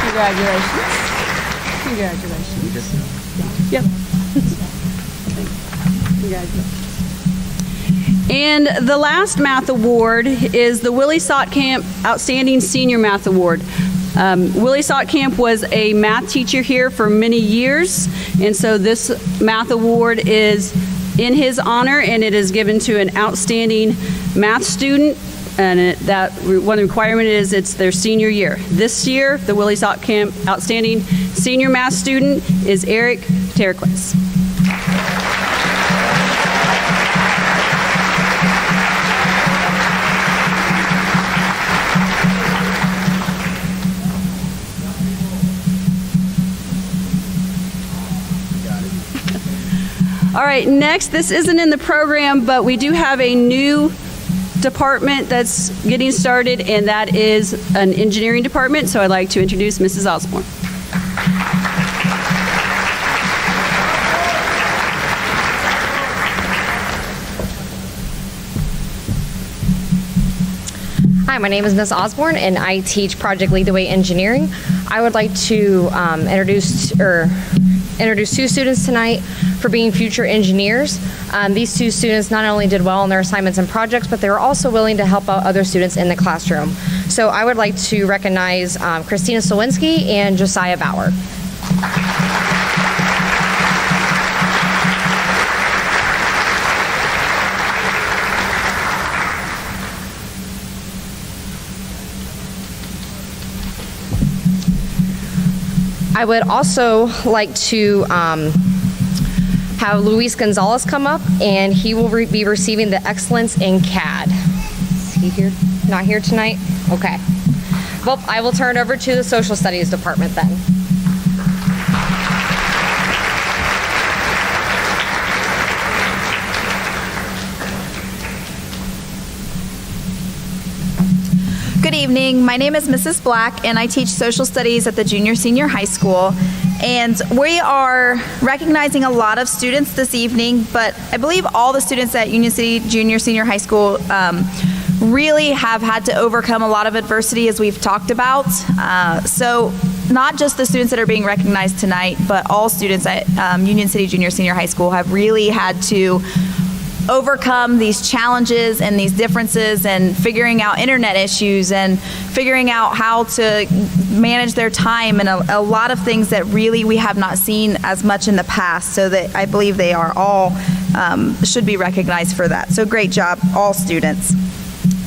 Congratulations. Congratulations. Yep. And the last math award is the Willie Sotkamp Outstanding Senior Math Award. Willie Sotkamp was a math teacher here for many years, and so this math award is in his honor, and it is given to an outstanding math student, and one requirement is it's their senior year. This year, the Willie Sotkamp Outstanding Senior Math student is Eric Terquez. All right, next, this isn't in the program, but we do have a new department that's getting started, and that is an engineering department, so I'd like to introduce Mrs. Osborne. Hi, my name is Ms. Osborne, and I teach Project Lead the Way Engineering. I would like to introduce two students tonight for being future engineers. These two students not only did well on their assignments and projects, but they were also willing to help out other students in the classroom. So I would like to recognize Christina Sawinski and Josiah Bauer. I would also like to have Luis Gonzalez come up, and he will be receiving the Excellence in CAD. Is he here? Not here tonight? Okay. Well, I will turn it over to the Social Studies Department then. Good evening. My name is Mrs. Black, and I teach social studies at the junior-senior high school. And we are recognizing a lot of students this evening, but I believe all the students at Union City Junior-Senior High School really have had to overcome a lot of adversity, as we've talked about. So not just the students that are being recognized tonight, but all students at Union City Junior-Senior High School have really had to overcome these challenges and these differences, and figuring out internet issues and figuring out how to manage their time, and a lot of things that really we have not seen as much in the past. So that I believe they are all should be recognized for that. So great job, all students.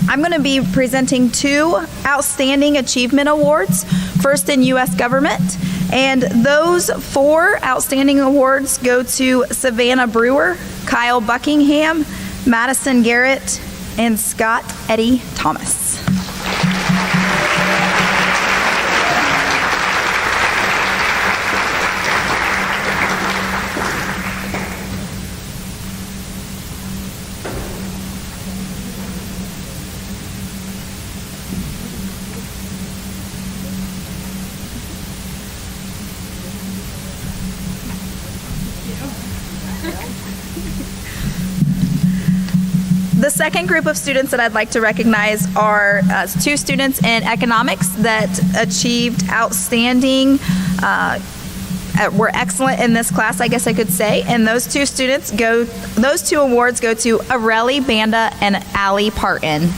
I'm going to be presenting two Outstanding Achievement Awards, first in U.S. Government. And those 4 outstanding awards go to Savannah Brewer, Kyle Buckingham, Madison Garrett, and Scott Eddie Thomas. The second group of students that I'd like to recognize are 2 students in economics that achieved outstanding, were excellent in this class, I guess I could say. And those 2 awards go to Areli Banda and Allie Parton.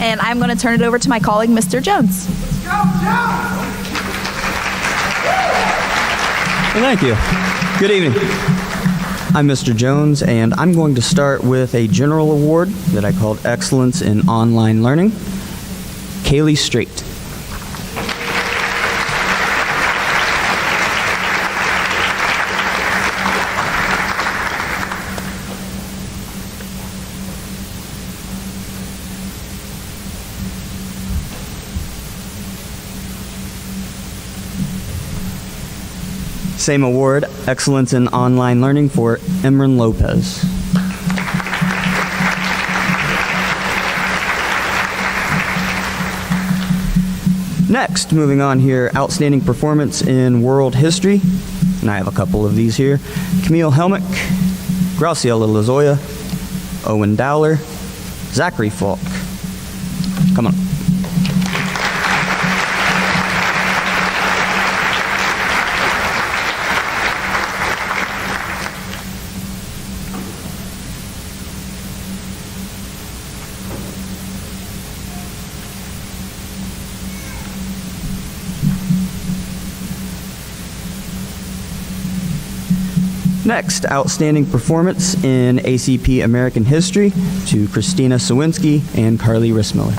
And I'm going to turn it over to my colleague, Mr. Jones. Let's go, Jones! Well, thank you. Good evening. I'm Mr. Jones, and I'm going to start with a general award that I called Excellence in Online Learning. Kaylee Strait. Same award, Excellence in Online Learning, for Emran Lopez. Next, moving on here, outstanding performance in world history. And I have a couple of these here. Camille Helmik, Graciela Lozoya, Owen Dowler, Zachary Falk. Come on. Next, outstanding performance in ACP American History to Christina Sawinski and Carly Rissmiller.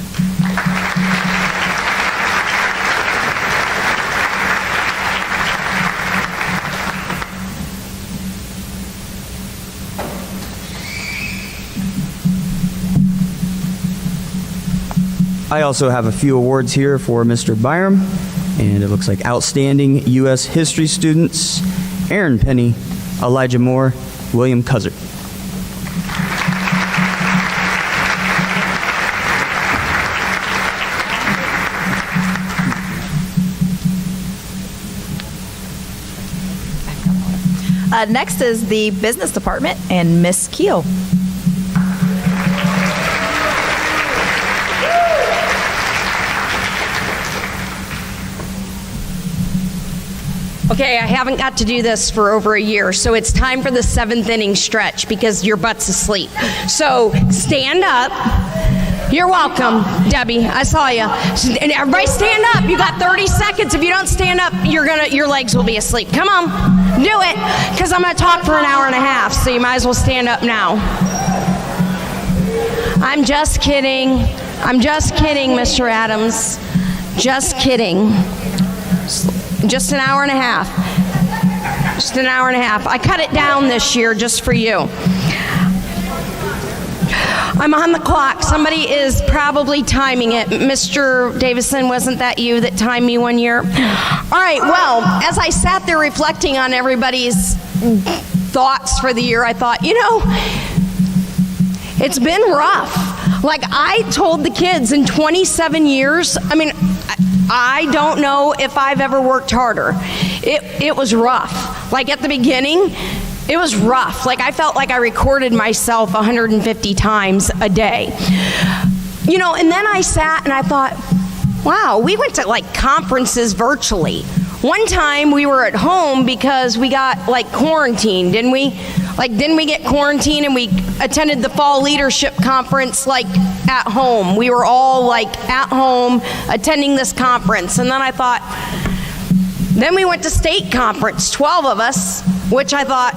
I also have a few awards here for Mr. Byram, and it looks like outstanding U.S. history students, Aaron Penny, Elijah Moore, William Cuzzard. Next is the business department and Miss Keel. Okay, I haven't got to do this for over a year, so it's time for the 7th inning stretch because your butt's asleep. So stand up. You're welcome, Debbie. I saw you. And everybody stand up. You got 30 seconds. If you don't stand up, your legs will be asleep. Come on, do it, because I'm going to talk for an hour and a half, so you might as well stand up now. I'm just kidding. I'm just kidding, Mr. Adams. Just kidding. Just an hour and a half. Just an hour and a half. I cut it down this year just for you. I'm on the clock. Somebody is probably timing it. Mr. Davison, wasn't that you that timed me one year? All right, well, as I sat there reflecting on everybody's thoughts for the year, I thought, it's been rough. Like I told the kids in 27 years, I don't know if I've ever worked harder. It was rough. Like at the beginning, it was rough. Like I felt like I recorded myself 150 times a day. And then I sat and I thought, wow, we went to like conferences virtually. One time we were at home because we got like quarantined, didn't we? Didn't we get quarantined and we attended the fall leadership conference like at home? We were all like at home attending this conference. And then I thought, then we went to state conference, 12 of us, which I thought,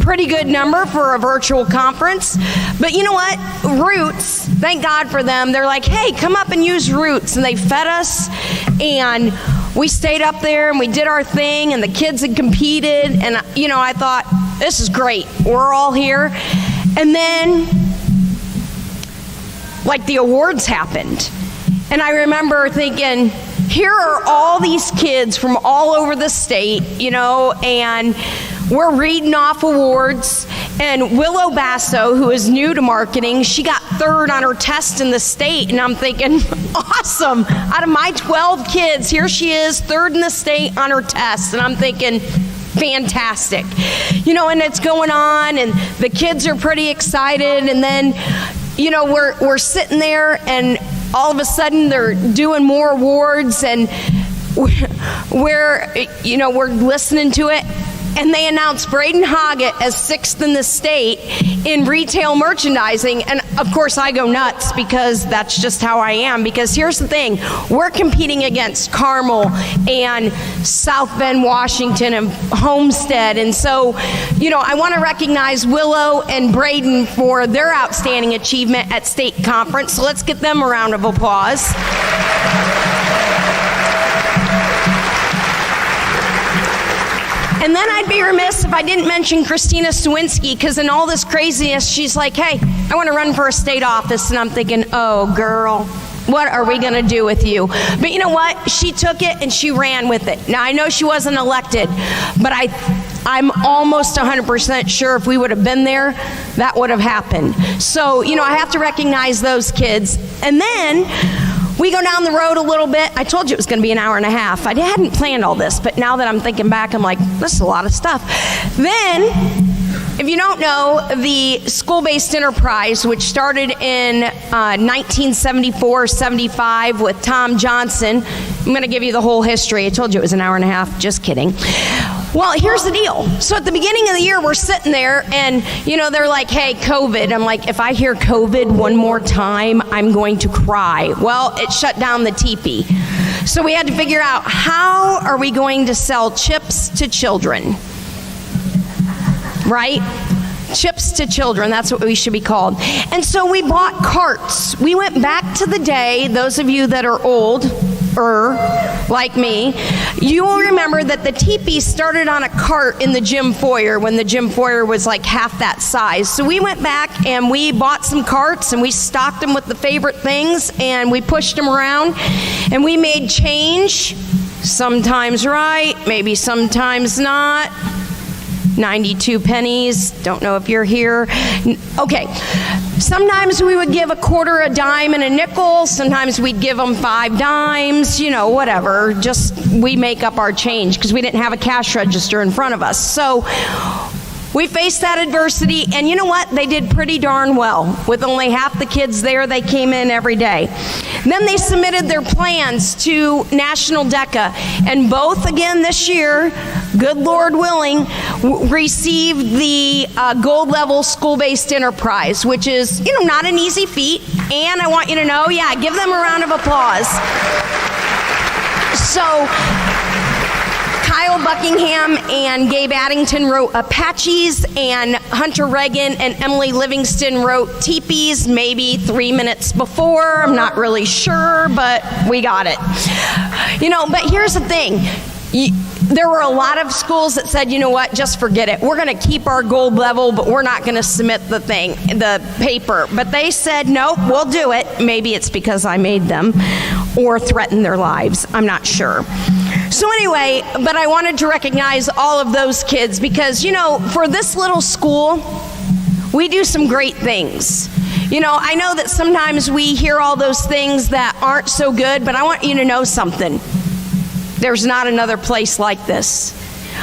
pretty good number for a virtual conference. But you know what? Roots, thank God for them. They're like, hey, come up and use Roots. And they fed us and we stayed up there and we did our thing and the kids had competed. And, I thought, this is great. We're all here. And then, the awards happened. And I remember thinking, here are all these kids from all over the state, and we're reading off awards. And Willow Basso, who is new to marketing, she got 3rd on her test in the state. And I'm thinking, awesome. Out of my 12 kids, here she is, 3rd in the state on her test. And I'm thinking, fantastic. And it's going on, and the kids are pretty excited. And then, we're sitting there, and all of a sudden they're doing more awards, and we're listening to it. And they announced Braden Hoggett as 6th in the state in retail merchandising. And of course I go nuts because that's just how I am. Because here's the thing, we're competing against Carmel and South Bend, Washington and Homestead. And so, I want to recognize Willow and Braden for their outstanding achievement at state conference. So let's give them a round of applause. And then I'd be remiss if I didn't mention Christina Sawinski, because in all this craziness, she's like, hey, I want to run for a state office. And I'm thinking, oh, girl, what are we going to do with you? But you know what? She took it and she ran with it. Now, I know she wasn't elected, but I'm almost 100% sure if we would have been there, that would have happened. So, I have to recognize those kids. And then We go down the road a little bit. I told you it was going to be an hour and a half. I hadn't planned all this, but now that I'm thinking back, I'm like, this is a lot of stuff. Then, if you don't know, the school-based enterprise, which started in 1974-75 with Tom Johnson, I'm going to give you the whole history. I told you it was an hour and a half. Just kidding. Well, here's the deal. So at the beginning of the year, we're sitting there, and, they're like, hey, COVID. I'm like, if I hear COVID one more time, I'm going to cry. Well, it shut down the teepee. So we had to figure out, how are we going to sell chips to children? Right? Chips to children, that's what we should be called. And so we bought carts. We went back to the day, those of you that are older, like me, you will remember that the teepee started on a cart in the gym foyer when the gym foyer was like half that size. So we went back and we bought some carts and we stocked them with the favorite things and we pushed them around and we made change, sometimes right, maybe sometimes not. 92 pennies, don't know if you're here. Okay, sometimes we would give a quarter, a dime, and a nickel. Sometimes we'd give them 5 dimes, whatever. Just we make up our change because we didn't have a cash register in front of us. So we faced that adversity, and you know what? They did pretty darn well. With only half the kids there, they came in every day. Then they submitted their plans to National DECA, and both, again, this year, good Lord willing, received the gold level school-based enterprise, which is, not an easy feat. And I want you to know, give them a round of applause. So Kyle Buckingham and Gabe Addington wrote Apaches, and Hunter Reagan and Emily Livingston wrote Teepees maybe 3 minutes before. I'm not really sure, but we got it. But here's the thing. There were a lot of schools that said, you know what, just forget it. We're going to keep our gold level, but we're not going to submit the paper. But they said, nope, we'll do it. Maybe it's because I made them or threatened their lives. I'm not sure. So anyway, but I wanted to recognize all of those kids because, for this little school, we do some great things. I know that sometimes we hear all those things that aren't so good, but I want you to know something. There's not another place like this.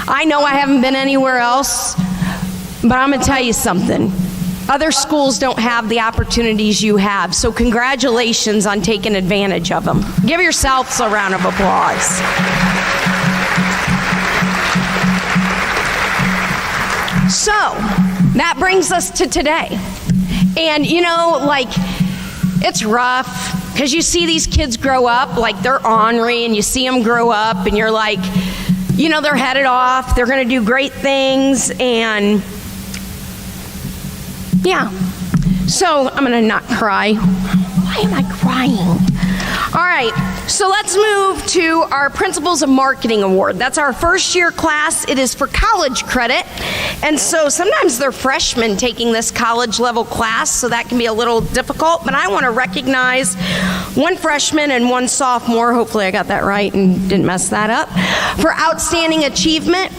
I know I haven't been anywhere else, but I'm going to tell you something. Other schools don't have the opportunities you have, so congratulations on taking advantage of them. Give yourselves a round of applause. So, that brings us to today. And, it's rough. Because you see these kids grow up, like they're ornery, and you see them grow up, and you're like, they're headed off, they're going to do great things, and yeah. So I'm going to not cry. Why am I crying? All right, so let's move to our Principles of Marketing Award. That's our first year class. It is for college credit. And so sometimes they're freshmen taking this college level class, so that can be a little difficult. But I want to recognize one freshman and one sophomore, hopefully I got that right and didn't mess that up, for outstanding achievement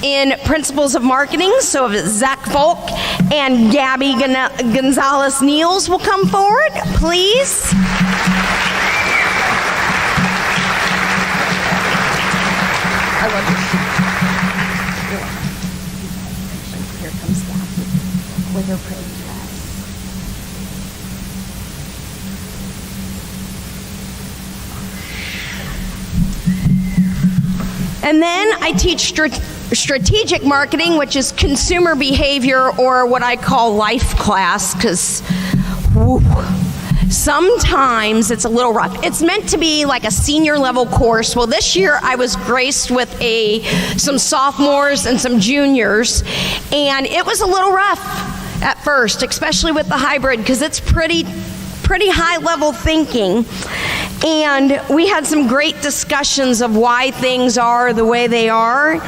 in Principles of Marketing. So if Zach Falk and Gabby Gonzalez-Niels will come forward, please. I love this. Here comes Gabby with her pretty dress. And then I teach strategic marketing, which is consumer behavior, or what I call life class, because sometimes it's a little rough. It's meant to be like a senior level course. Well, this year I was graced with some sophomores and some juniors, and it was a little rough at first, especially with the hybrid, because it's pretty high level thinking. And we had some great discussions of why things are the way they are.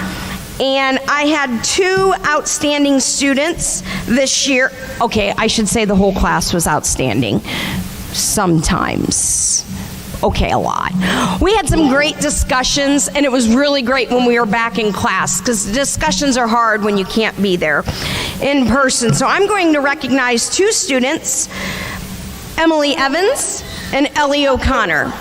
And I had 2 outstanding students this year. Okay, I should say the whole class was outstanding. Sometimes. Okay, a lot. We had some great discussions, and it was really great when we were back in class, because discussions are hard when you can't be there in person. So I'm going to recognize 2 students, Emily Evans and Ellie O'Connor.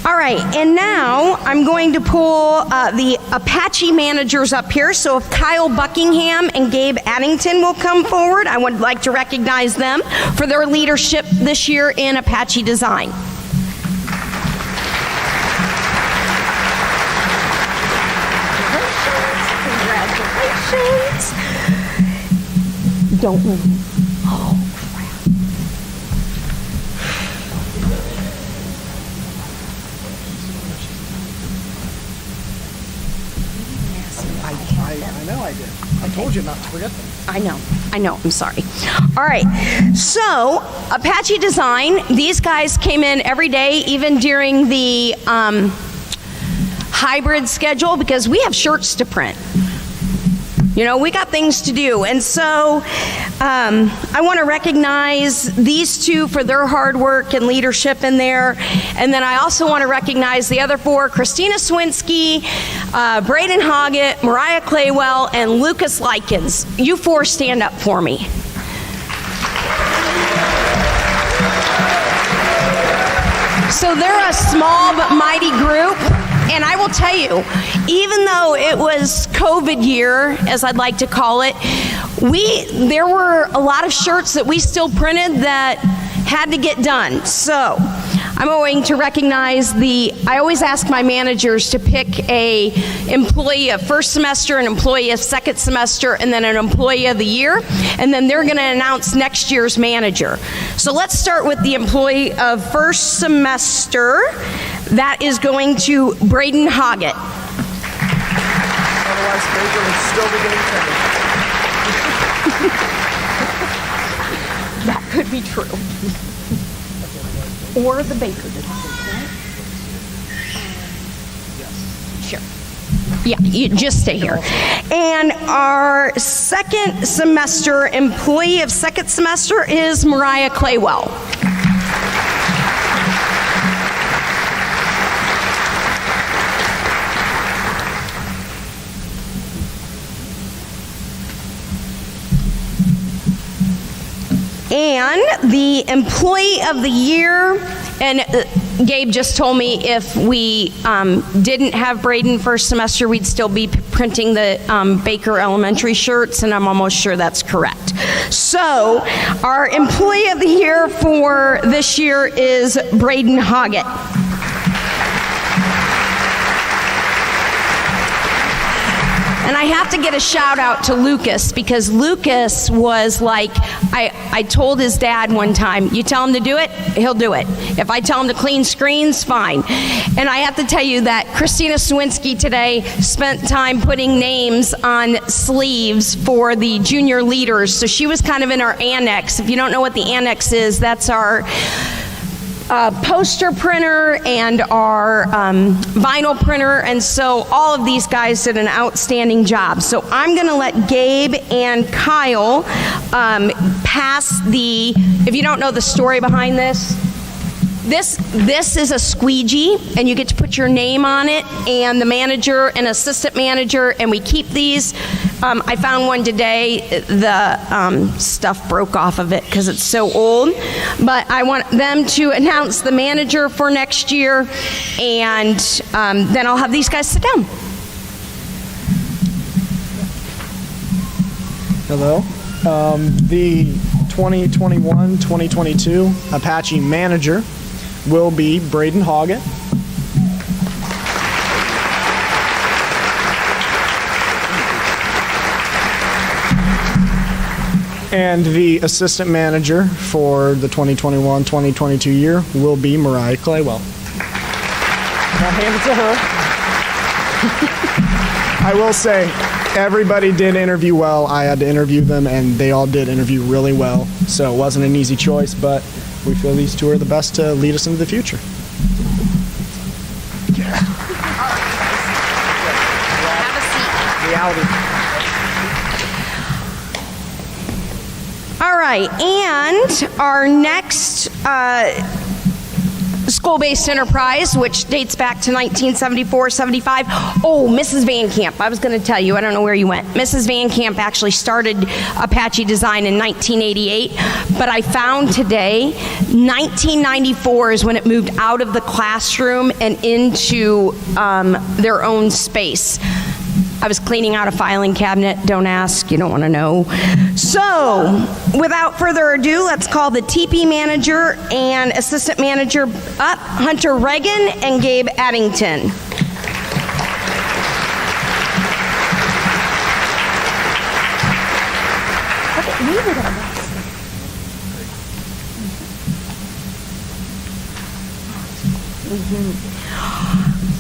All right, and now I'm going to pull the Apache managers up here. So if Kyle Buckingham and Gabe Addington will come forward, I would like to recognize them for their leadership this year in Apache design. Congratulations. Don't move. Oh, crap. I know I did. I told you not to forget them. I know, I'm sorry. All right, so Apache Design, these guys came in every day, even during the hybrid schedule, because we have shirts to print. You know, we got things to do. And so I want to recognize these two for their hard work and leadership in there. And then I also want to recognize the other four, Christina Swinski, Braden Hoggett, Mariah Claywell, and Lucas Lykins. You four stand up for me. So they're a small but mighty group. And I will tell you, even though it was COVID year, as I'd like to call it, there were a lot of shirts that we still printed that had to get done. So I'm going to recognize I always ask my managers to pick a employee of first semester, an employee of second semester, and then an employee of the year. And then they're going to announce next year's manager. So let's start with the employee of first semester. That is going to Braden Hoggett. Otherwise, Baker would still be getting credit. That could be true. Or the baker did that, right? Sure. Yeah, you just stay here. And our second semester employee of second semester is Mariah Claywell. And the employee of the year, and Gabe just told me if we didn't have Braden first semester, we'd still be printing the Baker Elementary shirts, and I'm almost sure that's correct. So our employee of the year for this year is Braden Hoggett. And I have to get a shout out to Lucas, because Lucas was like, I told his dad one time, you tell him to do it, he'll do it. If I tell him to clean screens, fine. And I have to tell you that Christina Swinski today spent time putting names on sleeves for the junior leaders. So she was kind of in our annex. If you don't know what the annex is, that's our poster printer and our vinyl printer, and so all of these guys did an outstanding job. So I'm going to let Gabe and Kyle pass the, if you don't know the story behind this is a squeegee, and you get to put your name on it, and the manager and assistant manager, and we keep these. I found one today. The stuff broke off of it because it's so old. But I want them to announce the manager for next year, and then I'll have these guys sit down. Hello. The 2021-2022 Apache manager will be Braden Hoggett. And the assistant manager for the 2021-2022 year will be Mariah Claywell. I'll hand it to her. I will say, everybody did interview well. I had to interview them, and they all did interview really well. So it wasn't an easy choice, but we feel these two are the best to lead us into the future. Yeah. Have a seat. Reality. All right. right, and our next school-based enterprise, which dates back to 1974-75. Oh, Mrs. Van Camp, I was going to tell you, I don't know where you went. Mrs. Van Camp actually started Apache Design in 1988, but I found today, 1994 is when it moved out of the classroom and into their own space. I was cleaning out a filing cabinet. Don't ask, you don't want to know. So, without further ado, let's call the TP manager and assistant manager up, Hunter Reagan and Gabe Addington.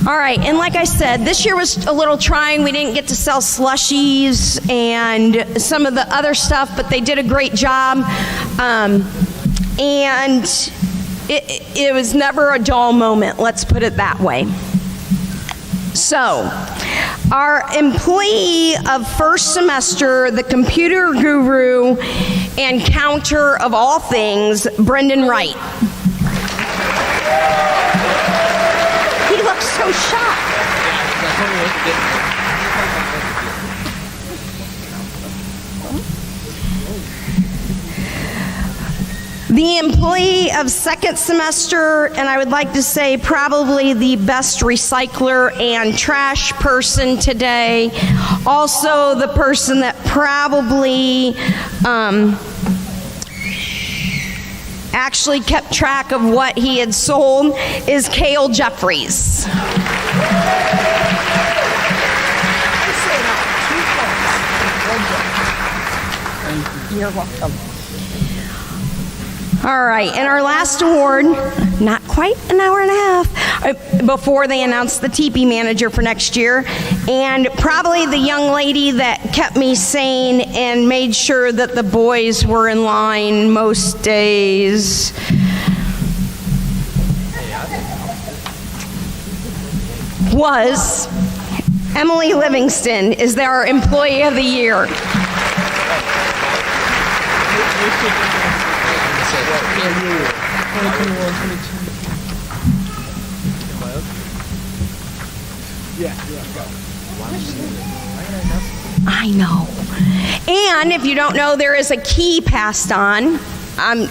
All right, and like I said, this year was a little trying. We didn't get to sell slushies and some of the other stuff, but they did a great job. And it was never a dull moment, let's put it that way. So, our employee of first semester, the computer guru and counter of all things, Brendan Wright. He looks so shocked. The employee of second semester, and I would like to say probably the best recycler and trash person today. Also the person that probably actually kept track of what he had sold is Cale Jeffries. You're welcome. All right, and our last award, not quite an hour and a half, before they announced the TP manager for next year, and probably the young lady that kept me sane and made sure that the boys were in line most days. Was Emily Livingston is our Employee of the Year. I know. And if you don't know, there is a key passed on. I'm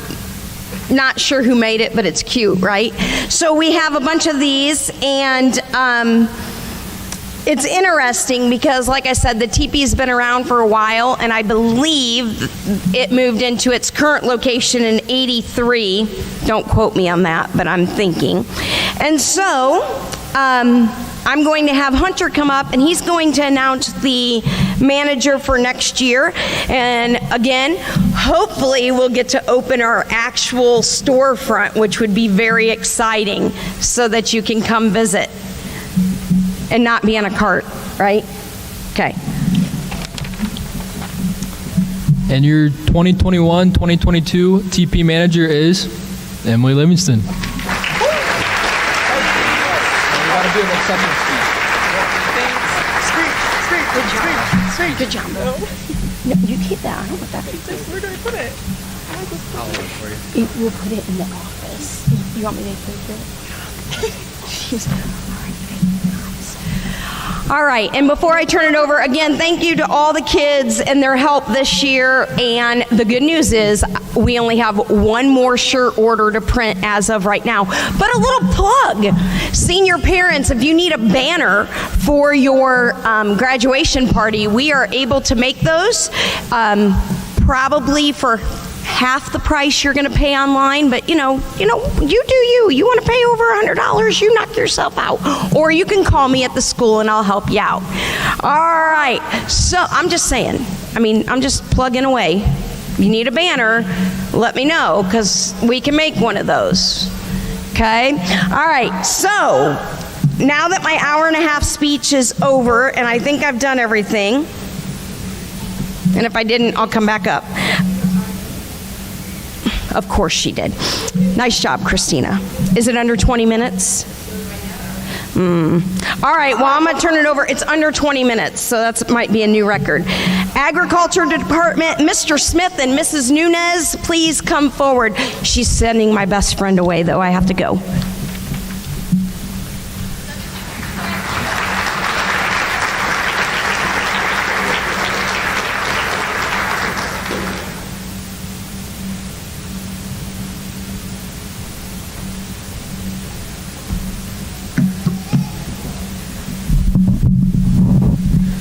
not sure who made it, but it's cute, right? So we have a bunch of these, and it's interesting because, like I said, the TP's been around for a while, and I believe it moved into its current location in '83. Don't quote me on that, but I'm thinking. And so, I'm going to have Hunter come up, and he's going to announce the manager for next year. And again, hopefully we'll get to open our actual storefront, which would be very exciting, so that you can come visit and not be on a cart, right? Okay. And your 2021-2022 TP manager is Emily Livingston. Good job. No, you keep that. I don't want that. Where do I put it? I'll look for you. We'll put it in the office. You want me to take it? All right, and before I turn it over, again, thank you to all the kids and their help this year. And the good news is we only have one more shirt order to print as of right now. But a little plug. Senior parents, if you need a banner for your graduation party, we are able to make those probably for half the price you're going to pay online, but you do you. You want to pay over $100, you knock yourself out. Or you can call me at the school and I'll help you out. All right, so I'm just saying, I'm just plugging away. If you need a banner, let me know, because we can make one of those. Okay? All right, so now that my hour and a half speech is over, and I think I've done everything, and if I didn't, I'll come back up. Of course she did. Nice job, Christina. Is it under 20 minutes? All right, well, I'm going to turn it over. It's under 20 minutes, so that might be a new record. Agriculture Department, Mr. Smith and Mrs. Nunez, please come forward. She's sending my best friend away, though. I have to go.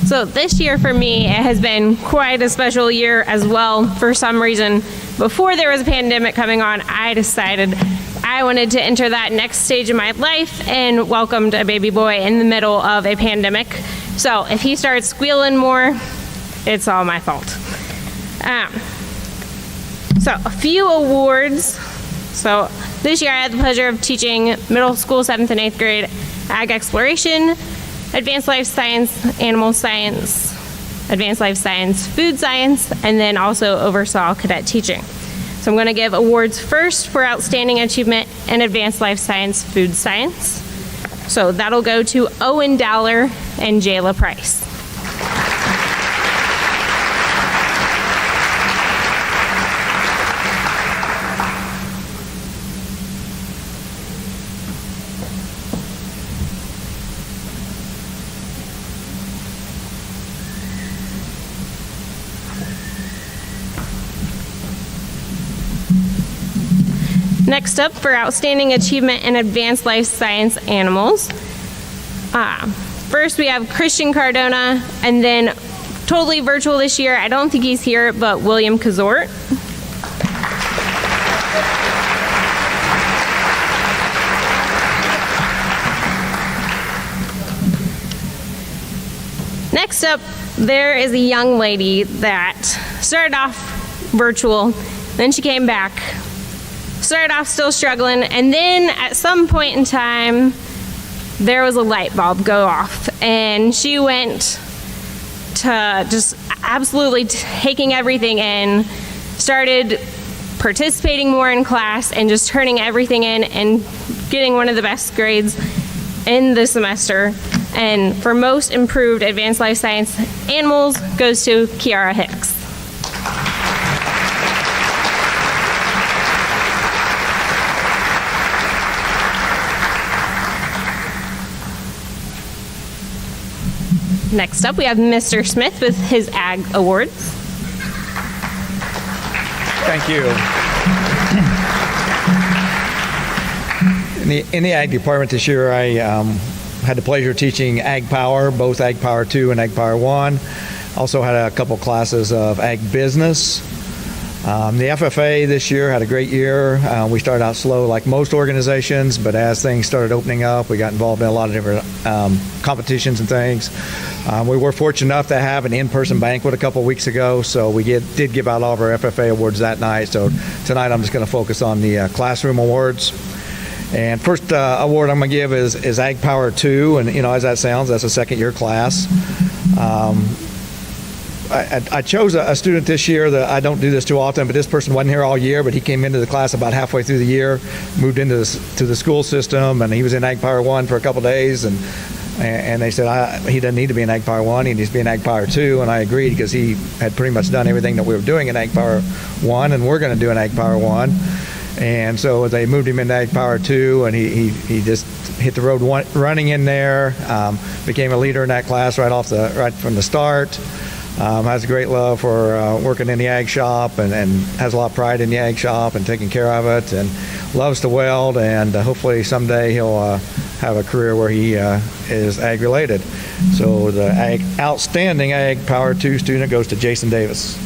So this year for me, it has been quite a special year as well. For some reason, before there was a pandemic coming on, I decided I wanted to enter that next stage of my life and welcomed a baby boy in the middle of a pandemic. So if he starts squealing more, it's all my fault. So a few awards. So this year I had the pleasure of teaching middle school 7th and 8th grade ag exploration, advanced life science, animal science, advanced life science, food science, and then also oversaw cadet teaching. So I'm going to give awards first for outstanding achievement in advanced life science, food science. So that'll go to Owen Dowler and Jayla Price. Next up, for outstanding achievement in advanced life science animals. First we have Christian Cardona, and then totally virtual this year, I don't think he's here, but William Kazort. Next up, there is a young lady that started off virtual, then she came back. Started off still struggling, and then at some point in time, there was a light bulb go off, and she went to just absolutely taking everything in, started participating more in class, and just turning everything in and getting one of the best grades in the semester. And for most improved advanced life science animals goes to Kiara Hicks. Next up, we have Mr. Smith with his Ag Awards. Thank you. In the Ag department this year, I had the pleasure of teaching Ag Power, both Ag Power 2 and Ag Power 1. Also had a couple classes of Ag Business. The FFA this year had a great year. We started out slow like most organizations, but as things started opening up, we got involved in a lot of different competitions and things. We were fortunate enough to have an in-person banquet a couple weeks ago, so we did give out all of our FFA awards that night. So tonight I'm just going to focus on the classroom awards. And first award I'm going to give is Ag Power 2, and as that sounds, that's a second-year class. I chose a student this year that I don't do this too often, but this person wasn't here all year, but he came into the class about halfway through the year, moved into the school system, and he was in Ag Power 1 for a couple days, and they said he doesn't need to be in Ag Power 1, he needs to be in Ag Power 2, and I agreed because he had pretty much done everything that we were doing in Ag Power 1, and we're going to do in Ag Power 1. And so they moved him into Ag Power 2, and he just hit the road running in there, became a leader in that class right from the start. Has a great love for working in the ag shop and has a lot of pride in the ag shop and taking care of it, and loves to weld, and hopefully someday he'll have a career where he is ag related. So the outstanding Ag Power 2 student goes to Jason Davis.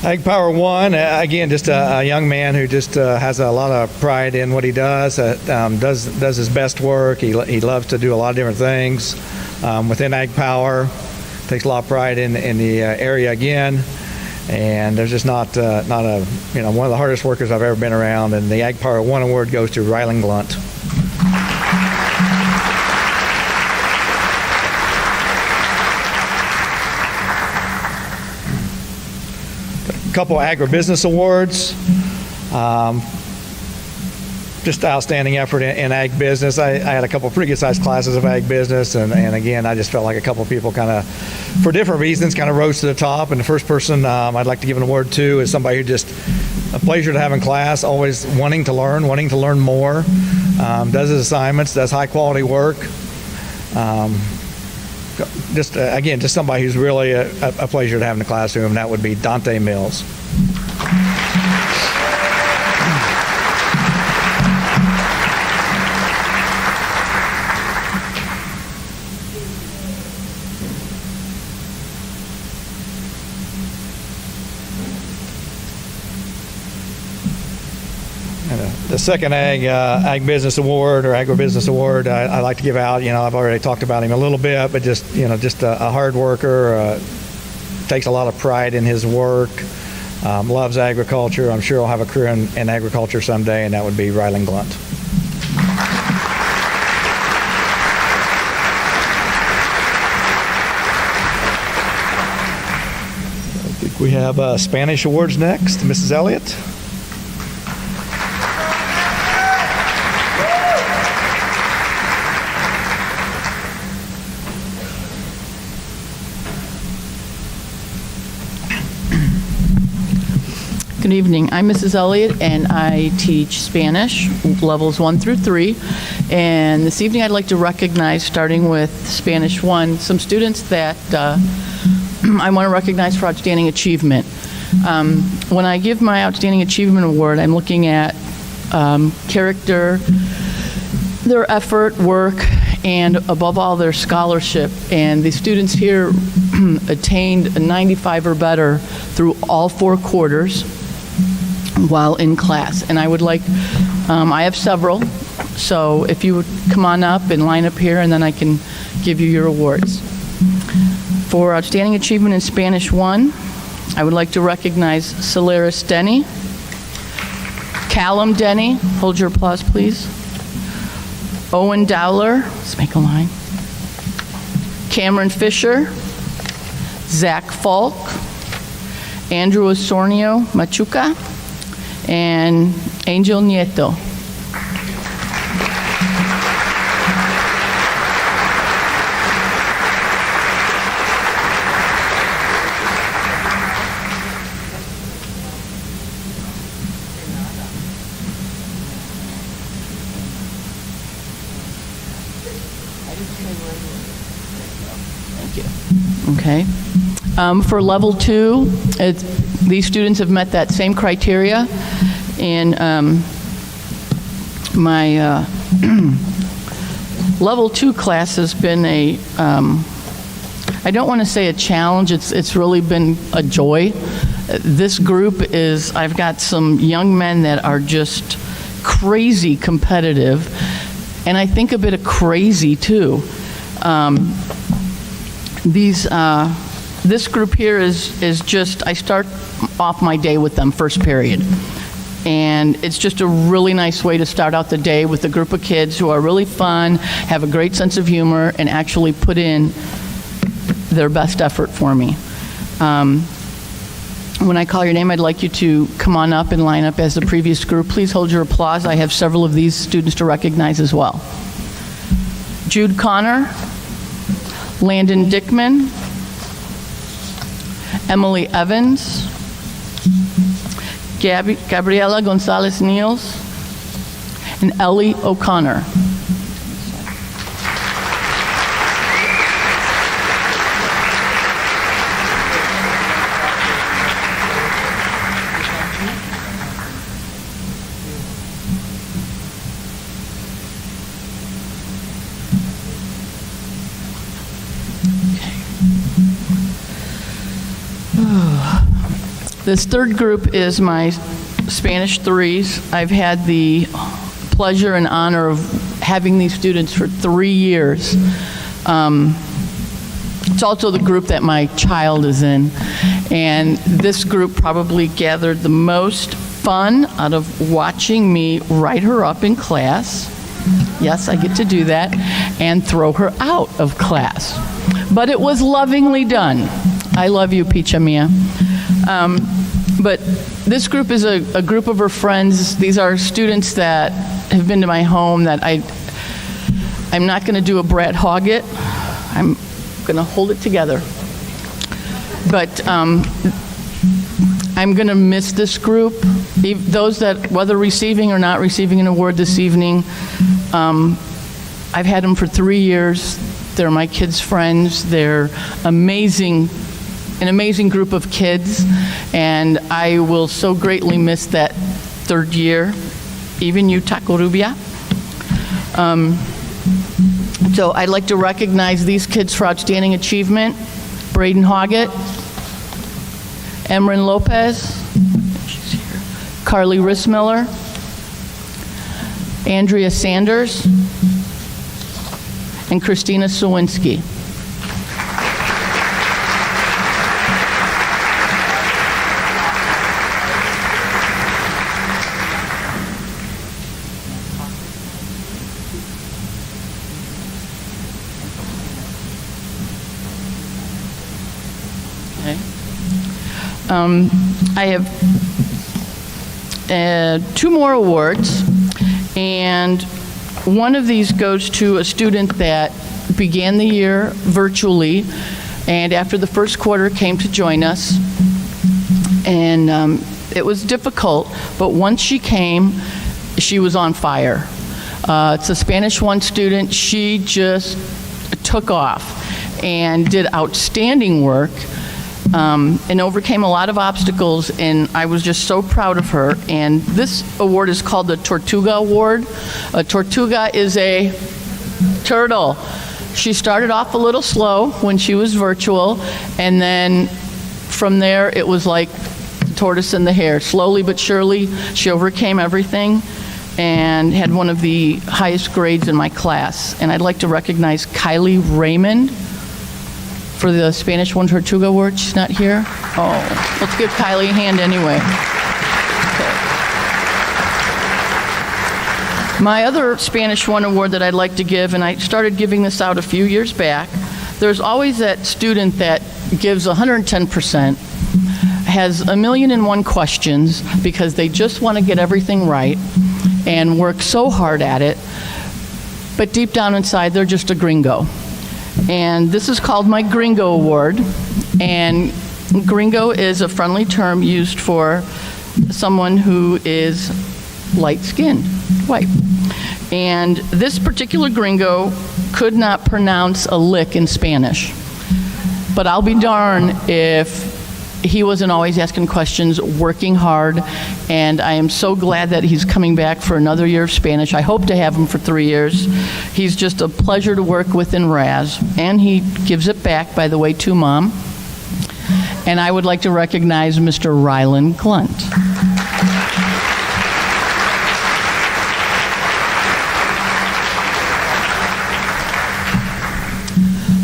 Ag Power 1, again, just a young man who just has a lot of pride in what he does, does his best work. He loves to do a lot of different things within Ag Power, takes a lot of pride in the area again, and there's just not one of the hardest workers I've ever been around, and the Ag Power 1 award goes to Rylan Glunt. couple agribusiness awards. Just outstanding effort in ag business. I had a couple pretty good sized classes of ag business, and again, I just felt like a couple of people kind of, for different reasons, kind of rose to the top. And the first person I'd like to give an award to is somebody who just a pleasure to have in class, always wanting to learn more, does his assignments, does high quality work. Just somebody who's really a pleasure to have in the classroom, and that would be Dante Mills. The second ag business award or agribusiness award I like to give out. I've already talked about him a little bit, but just a hard worker, takes a lot of pride in his work, loves agriculture. I'm sure he'll have a career in agriculture someday, and that would be Rylan Glunt. I think we have Spanish awards next. Mrs. Elliott. Good evening. I'm Mrs. Elliott, and I teach Spanish, levels 1 through 3. And this evening I'd like to recognize, starting with Spanish 1, some students that I want to recognize for outstanding achievement. When I give my Outstanding Achievement Award, I'm looking at character, their effort, work, and above all, their scholarship. And the students here attained a 95 or better through all 4 quarters while in class. And I would like, I have several, so if you would come on up and line up here, and then I can give you your awards. For Outstanding Achievement in Spanish 1, I would like to recognize Solaire Stinney, Callum Denny, hold your applause please, Owen Dowler, let's make a line, Cameron Fisher, Zach Falk, Andrew Osornio Machuca, and Angel Nieto. Thank you. Okay. For level 2, these students have met that same criteria, and my level 2 class has been a, I don't want to say a challenge, it's really been a joy. This group is, I've got some young men that are just crazy competitive, and I think a bit of crazy too. This group here is just, I start off my day with them first period. And it's just a really nice way to start out the day with a group of kids who are really fun, have a great sense of humor, and actually put in their best effort for me. When I call your name, I'd like you to come on up and line up as the previous group. Please hold your applause. I have several of these students to recognize as well. Jude Connor, Landon Dickman, Emily Evans, Gabriela Gonzalez Niels, and Ellie O'Connor. This third group is my Spanish 3s. I've had the pleasure and honor of having these students for 3 years. It's also the group that my child is in. And this group probably gathered the most fun out of watching me write her up in class. Yes, I get to do that. And throw her out of class. But it was lovingly done. I love you, Picha Mia. But this group is a group of her friends. These are students that have been to my home that I'm not going to do a Brad Hoggett. I'm going to hold it together. But I'm going to miss this group. Those that, whether receiving or not receiving an award this evening, I've had them for 3 years. They're my kids' friends. They're amazing, an amazing group of kids, and I will so greatly miss that third year. Even you, Taco Rubia. So I'd like to recognize these kids for outstanding achievement. Braden Hoggett, Emrin Lopez, she's here. Carly Rissmiller, Andrea Sanders, and Christina Sawinski. I have 2 more awards, and one of these goes to a student that began the year virtually, and after the first quarter came to join us, and it was difficult, but once she came, she was on fire. It's a Spanish 1 student. She just took off and did outstanding work. And overcame a lot of obstacles, and I was just so proud of her. And this award is called the Tortuga Award. A tortuga is a turtle. She started off a little slow when she was virtual, and then from there it was like the tortoise and the hare. Slowly but surely, she overcame everything and had one of the highest grades in my class. And I'd like to recognize Kylie Raymond for the Spanish 1 Tortuga Award. She's not here? Oh, let's give Kylie a hand anyway. Okay. My other Spanish 1 award that I'd like to give, and I started giving this out a few years back, there's always that student that gives 110%, has 1,000,001 questions because they just want to get everything right and work so hard at it, but deep down inside, they're just a gringo. And this is called my Gringo Award. And gringo is a friendly term used for someone who is light-skinned, white. And this particular gringo could not pronounce a lick in Spanish. But I'll be darned if he wasn't always asking questions, working hard, and I am so glad that he's coming back for another year of Spanish. I hope to have him for 3 years. He's just a pleasure to work with in RAS, and he gives it back, by the way, to Mom. And I would like to recognize Mr. Rylan Glunt.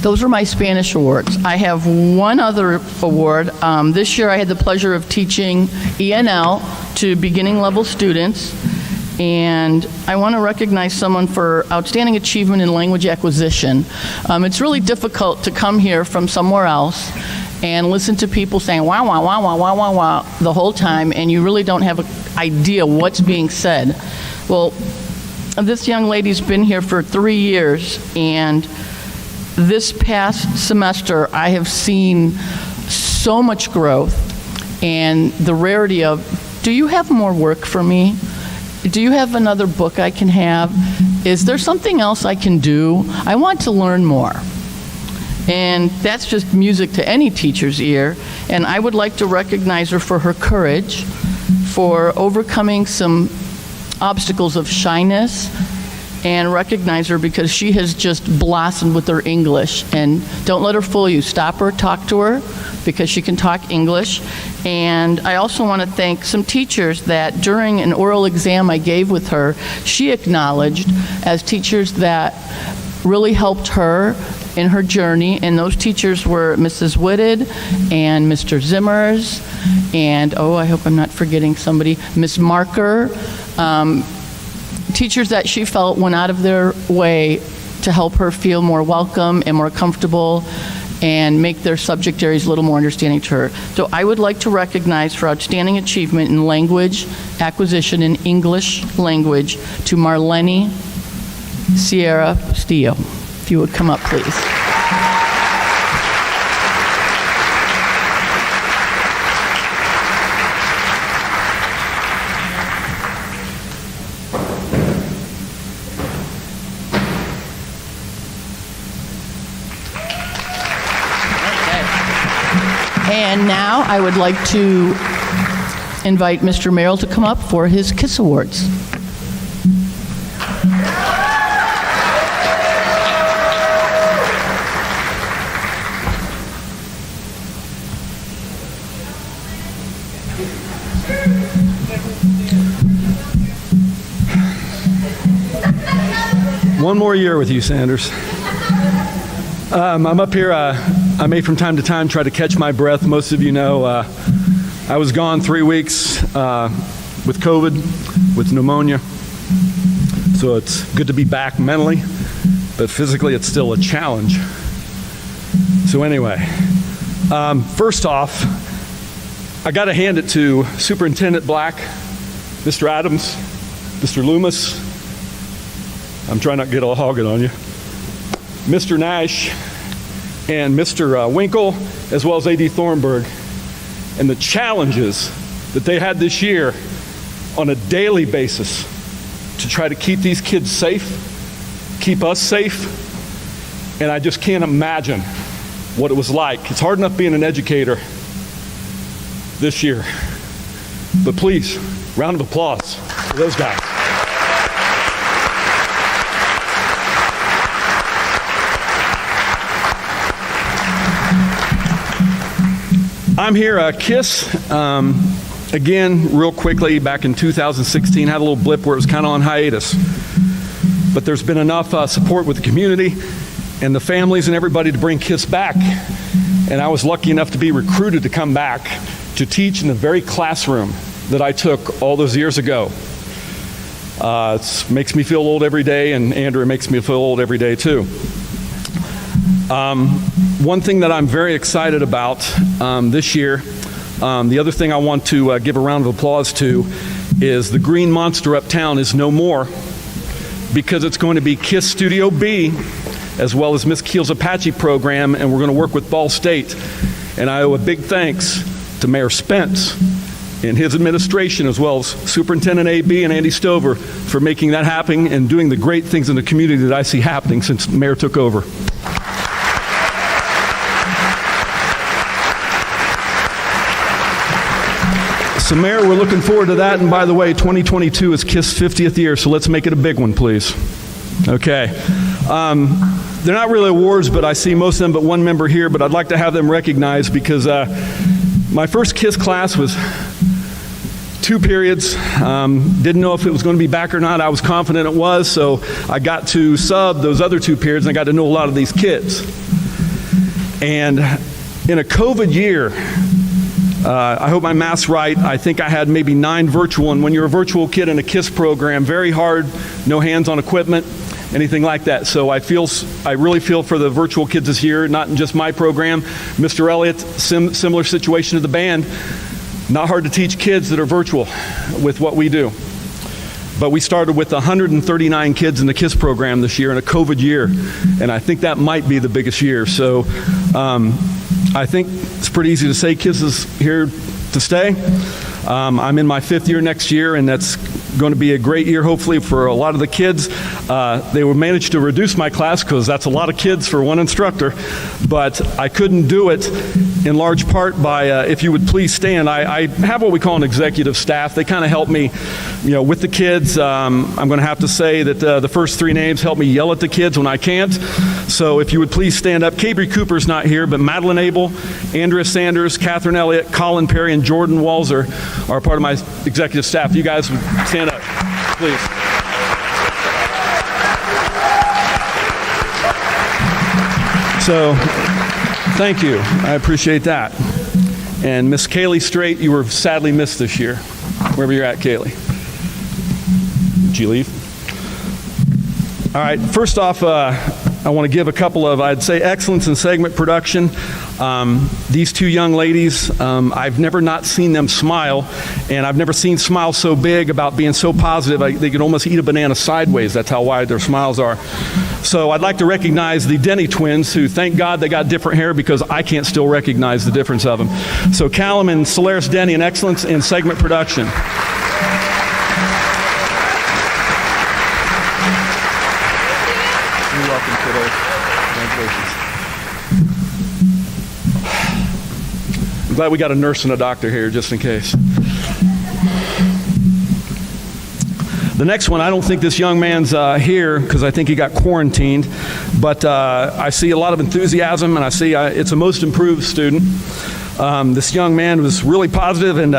Those are my Spanish awards. I have one other award. This year I had the pleasure of teaching ENL to beginning level students, and I want to recognize someone for outstanding achievement in language acquisition. It's really difficult to come here from somewhere else and listen to people saying wow, wow, wow, wow, wow, wow, wow the whole time, and you really don't have an idea what's being said. Well, this young lady's been here for 3 years, and this past semester, I have seen so much growth, and the rarity of, do you have more work for me? Do you have another book I can have? Is there something else I can do? I want to learn more. And that's just music to any teacher's ear, and I would like to recognize her for her courage, for overcoming some obstacles of shyness, and recognize her because she has just blossomed with her English. And don't let her fool you. Stop her, talk to her, because she can talk English. And I also want to thank some teachers that during an oral exam I gave with her, she acknowledged as teachers that really helped her in her journey. And those teachers were Mrs. Whitted and Mr. Zimmers, and oh, I hope I'm not forgetting somebody, Miss Marker. Teachers that she felt went out of their way to help her feel more welcome and more comfortable and make their subject areas a little more understanding to her. So I would like to recognize for outstanding achievement in language acquisition in English language to Marlene Sierra Castillo. If you would come up, please. And now I would like to invite Mr. Merrill to come up for his K.I.S.S Awards. One more year with you, Sanders. I'm up here. I may from time to time try to catch my breath. Most of you know I was gone 3 weeks with COVID, with pneumonia. So it's good to be back mentally, but physically it's still a challenge. So anyway, first off, I got to hand it to Superintendent Black, Mr. Adams, Mr. Loomis. I'm trying not to get all Hoggett on you. Mr. Nash and Mr. Winkle, as well as A.D. Thornberg, and the challenges that they had this year on a daily basis to try to keep these kids safe, keep us safe, and I just can't imagine what it was like. It's hard enough being an educator this year. But please, round of applause for those guys. I'm here, K.I.S.S. Again, real quickly, back in 2016, had a little blip where it was kind of on hiatus. But there's been enough support with the community and the families and everybody to bring K.I.S.S. back. And I was lucky enough to be recruited to come back to teach in the very classroom that I took all those years ago. It makes me feel old every day, and Andrea makes me feel old every day too. One thing that I'm very excited about this year, the other thing I want to give a round of applause to is the Green Monster Uptown is no more, because it's going to be K.I.S.S Studio B, as well as Miss Keel's Apache program, and we're going to work with Ball State. And I owe a big thanks to Mayor Spence and his administration, as well as Superintendent A.B. and Andy Stover, for making that happen and doing the great things in the community that I see happening since Mayor took over. So Mayor, we're looking forward to that. And by the way, 2022 is K.I.S.S 50th year, so let's make it a big one, please. Okay. They're not really awards, but I see most of them but one member here, but I'd like to have them recognized because my first K.I.S.S class was 2 periods. Didn't know if it was going to be back or not. I was confident it was, so I got to sub those other 2 periods, and I got to know a lot of these kids. And in a COVID year, I hope my math's right. I think I had maybe 9 virtual, and when you're a virtual kid in a K.I.S.S program, very hard, no hands-on equipment, anything like that. So I really feel for the virtual kids this year, not in just my program. Mr. Elliott, similar situation to the band. Not hard to teach kids that are virtual with what we do. But we started with 139 kids in the K.I.S.S program this year in a COVID year, and I think that might be the biggest year. So I think it's pretty easy to say K.I.S.S is here to stay. I'm in my 5th year next year, and that's going to be a great year, hopefully, for a lot of the kids. They will manage to reduce my class because that's a lot of kids for one instructor, but I couldn't do it in large part by, if you would please stand, I have what we call an executive staff. They kind of help me, with the kids. I'm going to have to say that the first 3 names help me yell at the kids when I can't. So if you would please stand up. Cabry Cooper's not here, but Madeline Abel, Andrea Sanders, Catherine Elliott, Colin Perry, and Jordan Walzer are part of my executive staff. You guys would stand up, please. So, thank you. I appreciate that. And Miss Kaylee Strait, you were sadly missed this year, wherever you're at, Kaylee. Did you leave? All right, first off, I want to give a couple of, I'd say, excellence in segment production. These two young ladies, I've never not seen them smile, and I've never seen smiles so big about being so positive. They could almost eat a banana sideways. That's how wide their smiles are. So I'd like to recognize the Denny twins, who, thank God, they got different hair because I can't still recognize the difference of them. So Callum and Solaire Denny in excellence in segment production. You're welcome, kiddos. Congratulations. I'm glad we got a nurse and a doctor here just in case. The next one, I don't think this young man's here because I think he got quarantined, but I see a lot of enthusiasm, and I see it's a most improved student. This young man was really positive, and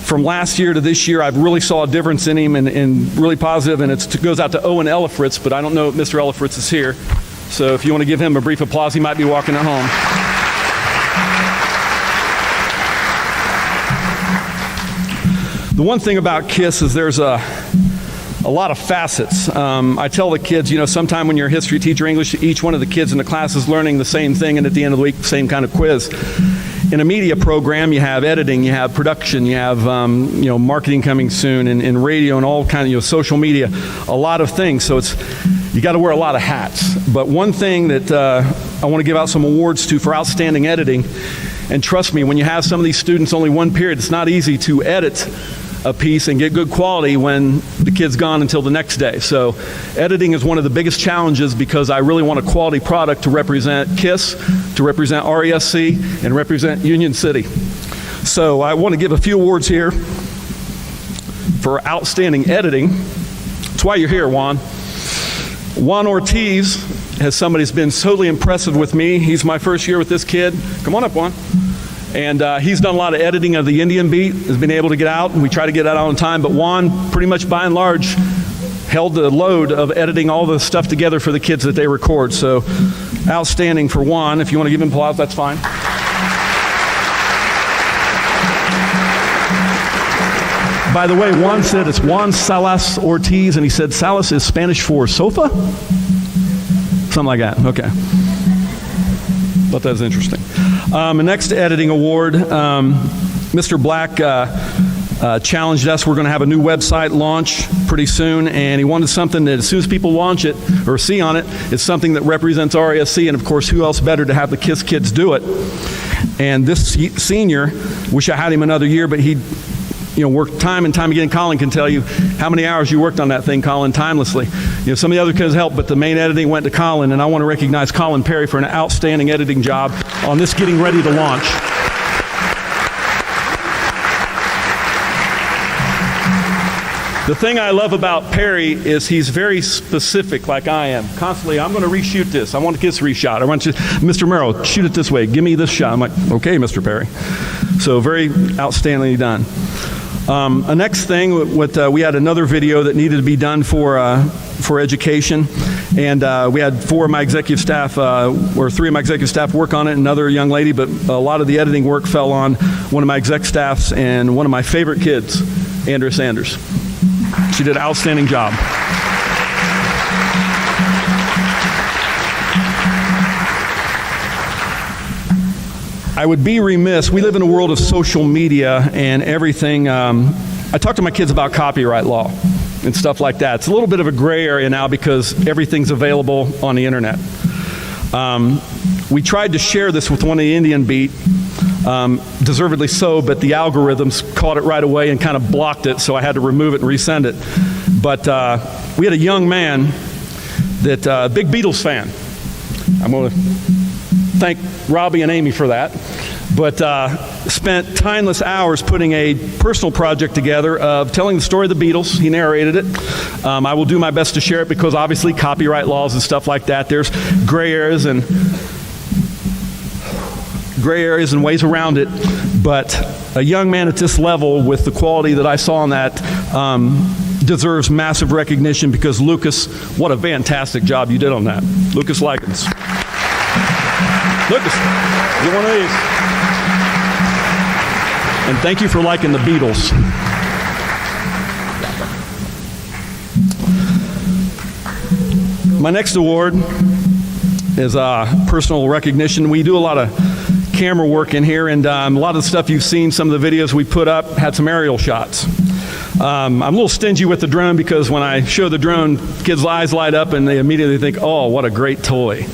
from last year to this year, I've really saw a difference in him, and really positive, and it goes out to Owen Ellifritz, but I don't know if Mr. Ellifritz is here. So if you want to give him a brief applause, he might be walking at home. The one thing about K.I.S. is there's a lot of facets. I tell the kids, sometime when you're a history teacher, English, each one of the kids in the class is learning the same thing, and at the end of the week, same kind of quiz. In a media program, you have editing, you have production, you have marketing coming soon, and radio, and all kind of social media, a lot of things. So you got to wear a lot of hats. But one thing that I want to give out some awards to for outstanding editing, and trust me, when you have some of these students only one period, it's not easy to edit a piece and get good quality when the kid's gone until the next day. So editing is one of the biggest challenges because I really want a quality product to represent K.I.S., to represent RESC, and represent Union City. So I want to give a few awards here for outstanding editing. That's why you're here, Juan. Juan Ortiz has somebody who's been totally impressive with me. He's my first year with this kid. Come on up, Juan. And he's done a lot of editing of the Indian beat, has been able to get out, and we try to get out on time. But Juan, pretty much by and large, held the load of editing all the stuff together for the kids that they record. So outstanding for Juan. If you want to give him applause, that's fine. By the way, Juan said it's Juan Salas Ortiz, and he said Salas is Spanish for sofa? Something like that. Okay. Thought that was interesting. The next editing award, Mr. Black challenged us. We're going to have a new website launch pretty soon, and he wanted something that as soon as people launch it or see on it, it's something that represents RESC, and of course, who else better to have the K.I.S. kids do it? And this senior, wish I had him another year, but he worked time and time again. Colin can tell you how many hours you worked on that thing, Colin, timelessly. Some of the other kids helped, but the main editing went to Colin, and I want to recognize Colin Perry for an outstanding editing job on this getting ready to launch. The thing I love about Perry is he's very specific, like I am. Constantly, I'm going to reshoot this. I want to get this reshot. I want you, Mr. Merrill, shoot it this way. Give me this shot. I'm like, okay, Mr. Perry. So very outstandingly done. The next thing, we had another video that needed to be done for education, and we had three of my executive staff work on it, and another young lady, but a lot of the editing work fell on one of my exec staffs and one of my favorite kids, Andrea Sanders. She did an outstanding job. I would be remiss. We live in a world of social media and everything. I talk to my kids about copyright law and stuff like that. It's a little bit of a gray area now because everything's available on the internet. We tried to share this with one of the Indian beat, deservedly so, but the algorithms caught it right away and kind of blocked it, so I had to remove it and resend it. But we had a young man that, big Beatles fan. I'm going to thank Robbie and Amy for that. But spent timeless hours putting a personal project together of telling the story of the Beatles. He narrated it. I will do my best to share it because obviously copyright laws and stuff like that, there's gray areas and ways around it. But a young man at this level with the quality that I saw on that deserves massive recognition because Lucas, what a fantastic job you did on that. Lucas Lykins. Lucas, get one of these. And thank you for liking the Beatles. My next award as personal recognition. We do a lot of camera work in here, and a lot of the stuff you've seen, some of the videos we put up, had some aerial shots. I'm a little stingy with the drone because when I show the drone, kids' eyes light up and they immediately think, oh, what a great toy.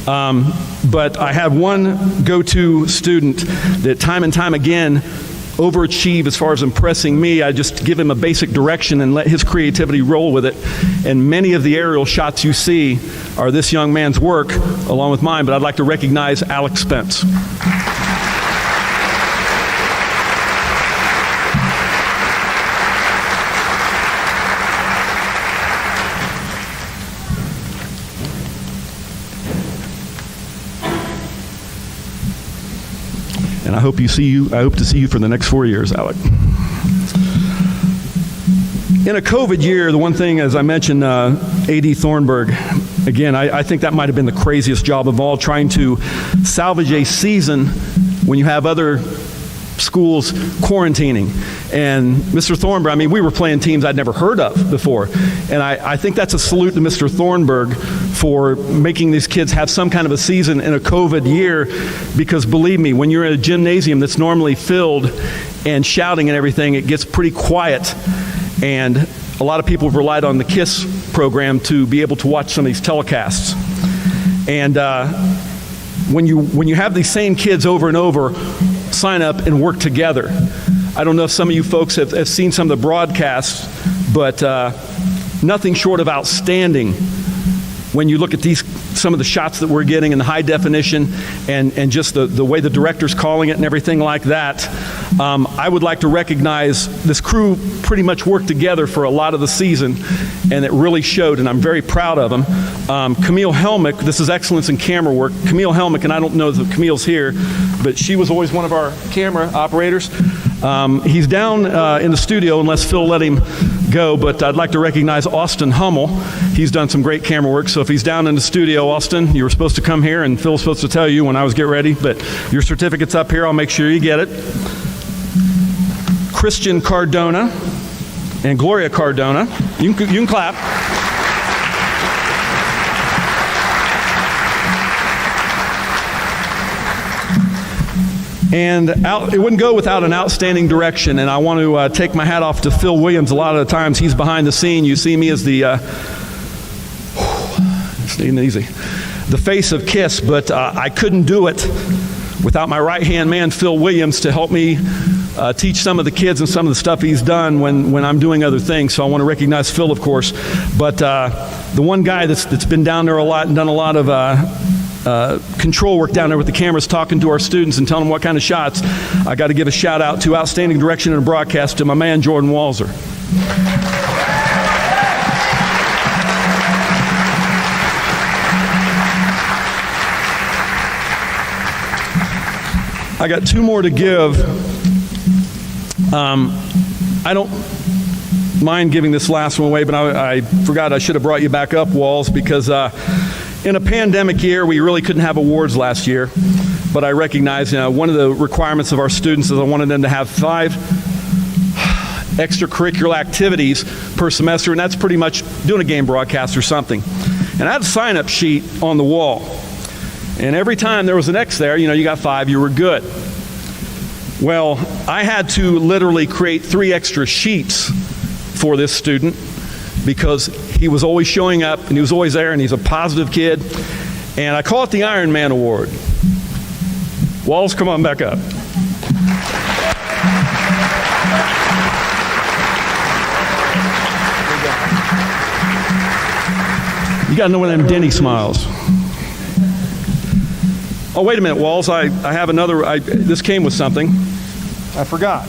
But I have one go-to student that time and time again overachieve as far as impressing me. I just give him a basic direction and let his creativity roll with it. And many of the aerial shots you see are this young man's work along with mine, but I'd like to recognize Alex Spence. And I hope to see you for the next 4 years, Alec. In a COVID year, the one thing, as I mentioned, A.D. Thornberg, again, I think that might have been the craziest job of all, trying to salvage a season when you have other schools quarantining. And Mr. Thornberg, I mean, we were playing teams I'd never heard of before. And I think that's a salute to Mr. Thornberg for making these kids have some kind of a season in a COVID year, because believe me, when you're in a gymnasium that's normally filled and shouting and everything, it gets pretty quiet. And a lot of people have relied on the K.I.S.S program to be able to watch some of these telecasts. And when you have these same kids over and over sign up and work together, I don't know if some of you folks have seen some of the broadcasts, but nothing short of outstanding when you look at some of the shots that we're getting in the high definition and just the way the director's calling it and everything like that. I would like to recognize this crew pretty much worked together for a lot of the season, and it really showed, and I'm very proud of them. Camille Helmik, this is excellence in camera work. Camille Helmik, and I don't know if Camille's here, but she was always one of our camera operators. He's down in the studio unless Phil let him go, but I'd like to recognize Austin Hummel. He's done some great camera work, so if he's down in the studio, Austin, you were supposed to come here, and Phil was supposed to tell you when I was getting ready, but your certificate's up here. I'll make sure you get it. Christian Cardona and Gloria Cardona. You can clap. And it wouldn't go without an outstanding direction, and I want to take my hat off to Phil Williams. A lot of the times he's behind the scene. You see me as the face of K.I.S.S, but I couldn't do it without my right-hand man, Phil Williams, to help me teach some of the kids and some of the stuff he's done when I'm doing other things. So I want to recognize Phil, of course. But the one guy that's been down there a lot and done a lot of control work down there with the cameras, talking to our students and telling them what kind of shots, I got to give a shout out to outstanding direction and broadcast to my man Jordan Walzer. I got two more to give. I don't mind giving this last one away, but I forgot I should have brought you back up, Walls, because in a pandemic year, we really couldn't have awards last year. But I recognize one of the requirements of our students is I wanted them to have 5 extracurricular activities per semester, and that's pretty much doing a game broadcast or something. And I had a sign-up sheet on the wall. And every time there was an X there, you got 5, you were good. Well, I had to literally create 3 extra sheets for this student because he was always showing up and he was always there and he's a positive kid. And I call it the Iron Man Award. Walls, come on back up. You got to know one of them Denny smiles. Oh, wait a minute, Walls. I have another. This came with something. I forgot.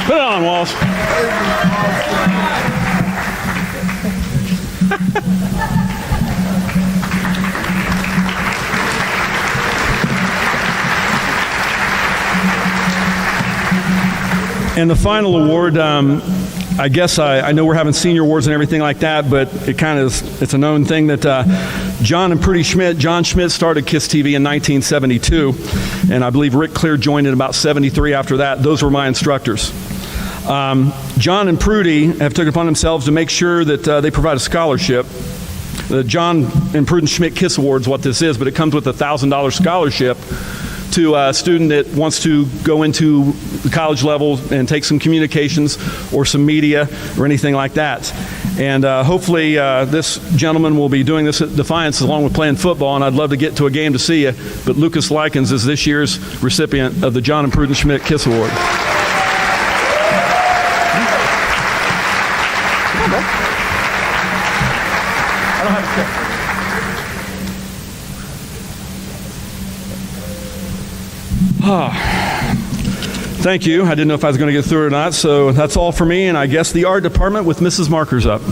Put it on, Walls. And the final award, I guess I know we're having senior awards and everything like that, but it's a known thing that John Schmidt started KISS TV in 1972, and I believe Rick Clear joined in about 73 after that. Those were my instructors. John and Prudy have taken upon themselves to make sure that they provide a scholarship. The John and Prudence Schmidt KISS Award is what this is, but it comes with a $1,000 scholarship to a student that wants to go into the college level and take some communications or some media or anything like that. And hopefully this gentleman will be doing this at Defiance along with playing football, and I'd love to get to a game to see you. But Lucas Lykins is this year's recipient of the John and Prudence Schmidt KISS Award. I don't have a check. Thank you. I didn't know if I was going to get through it or not, so that's all for me, and I guess the art department with Mrs. Marker's up.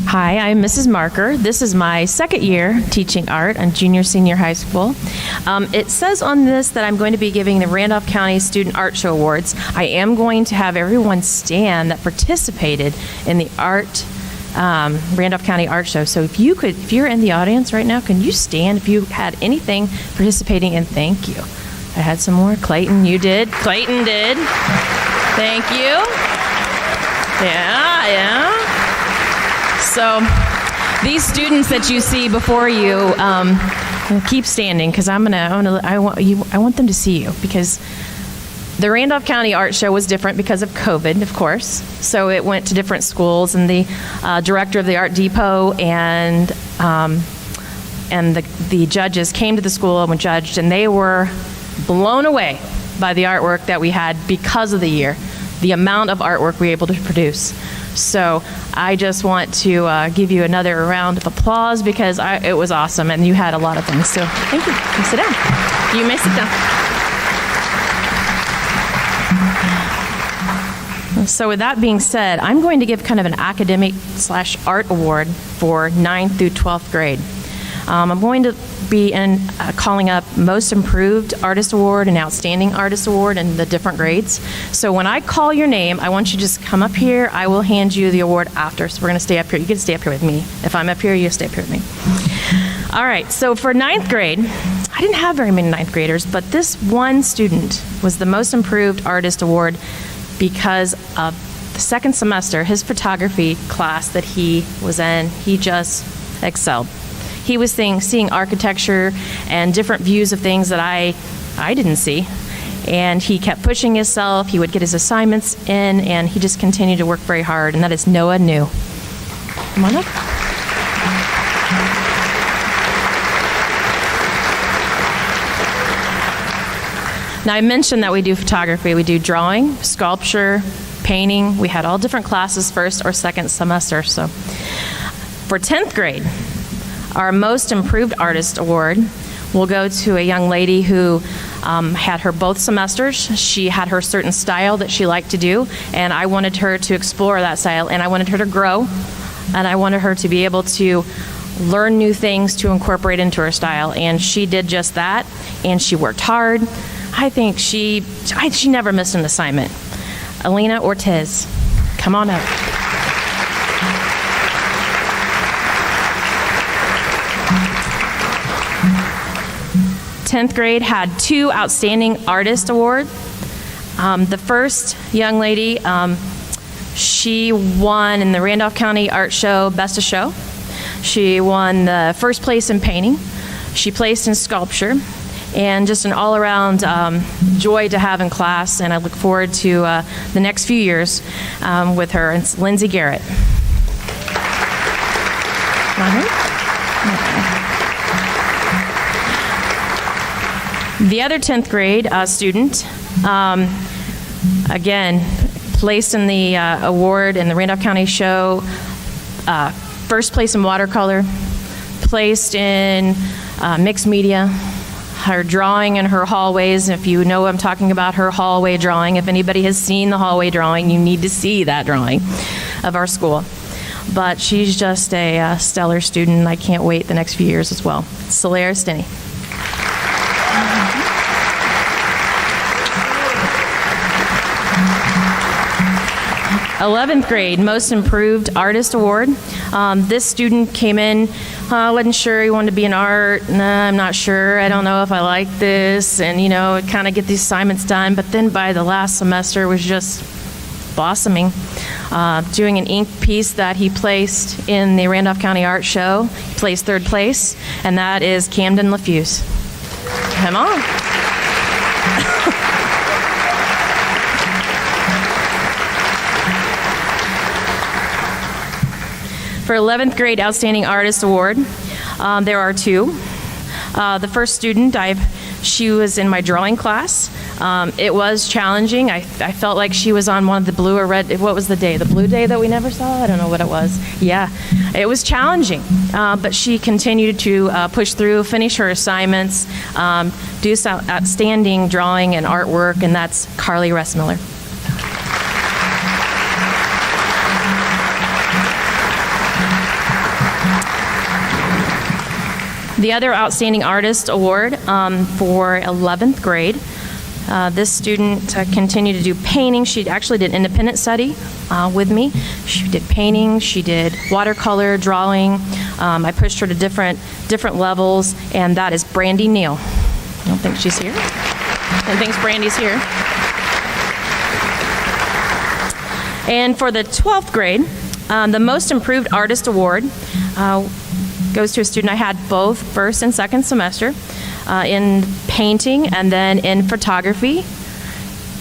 Hi, I'm Mrs. Marker. This is my second year teaching art on junior senior high school. It says on this that I'm going to be giving the Randolph County Student Art Show Awards. I am going to have everyone stand that participated in the Randolph County Art Show. So if you're in the audience right now, can you stand if you had anything participating in? Thank you. I had some more. Clayton, you did. Clayton did. Thank you. Yeah. So these students that you see before you, keep standing because I want them to see you, because the Randolph County Art Show was different because of COVID, of course. So it went to different schools, and the director of the Art Depot and the judges came to the school and judged, and they were blown away by the artwork that we had because of the year, the amount of artwork we were able to produce. So I just want to give you another round of applause because it was awesome, and you had a lot of things. So thank you. You sit down. You may sit down. So with that being said, I'm going to give kind of an academic/art award for 9th through 12th grade. I'm going to be calling up Most Improved Artist Award and Outstanding Artist Award in the different grades. So when I call your name, I want you to just come up here. I will hand you the award after. So we're going to stay up here. You can stay up here with me. If I'm up here, you stay up here with me. All right, so for 9th grade, I didn't have very many 9th graders, but this one student was the Most Improved Artist Award because of the second semester, his photography class that he was in, he just excelled. He was seeing architecture and different views of things that I didn't see. And he kept pushing himself. He would get his assignments in, and he just continued to work very hard. And that is Noah New. Come on up. Now, I mentioned that we do photography. We do drawing, sculpture, painting. We had all different classes first or second semester. So for 10th grade, our Most Improved Artist Award will go to a young lady who had her both semesters. She had her certain style that she liked to do, and I wanted her to explore that style, and I wanted her to grow, and I wanted her to be able to learn new things to incorporate into her style, and she did just that, and she worked hard. I think she never missed an assignment. Alina Ortiz, come on up. Tenth grade had 2 Outstanding Artist Awards. The first young lady, she won in the Randolph County Art Show Best of Show. She won the first place in painting. She placed in sculpture, and just an all-around joy to have in class, and I look forward to the next few years with her. It's Lindsay Garrett. The other 10th grade student, again, placed in the award in the Randolph County Show, first place in watercolor, placed in mixed media, her drawing in her hallways. If you know I'm talking about her hallway drawing, if anybody has seen the hallway drawing, you need to see that drawing. of our school. But she's just a stellar student, and I can't wait the next few years as well. Solaire Stinney. 11th grade, Most Improved Artist Award. This student came in, wasn't sure he wanted to be in art. Nah, I'm not sure. I don't know if I like this. And, kind of get these assignments done. But then by the last semester was just blossoming. Doing an ink piece that he placed in the Randolph County Art Show. He placed 3rd place, and that is Camden LaFuse. Come on. For 11th grade Outstanding Artist Award, there are 2. The first student, she was in my drawing class. It was challenging. I felt like she was on one of the blue or red, what was the day? The blue day that we never saw? I don't know what it was. Yeah, it was challenging. But she continued to push through, finish her assignments, do some outstanding drawing and artwork, and that's Carly Ressmiller. The other Outstanding Artist Award for 11th grade, this student continued to do painting. She actually did independent study with me. She did painting, she did watercolor, drawing. I pushed her to different levels, and that is Brandy Neal. I don't think she's here. I think Brandy's here. And for the 12th grade, the Most Improved Artist Award goes to a student I had both first and second semester in painting and then in photography.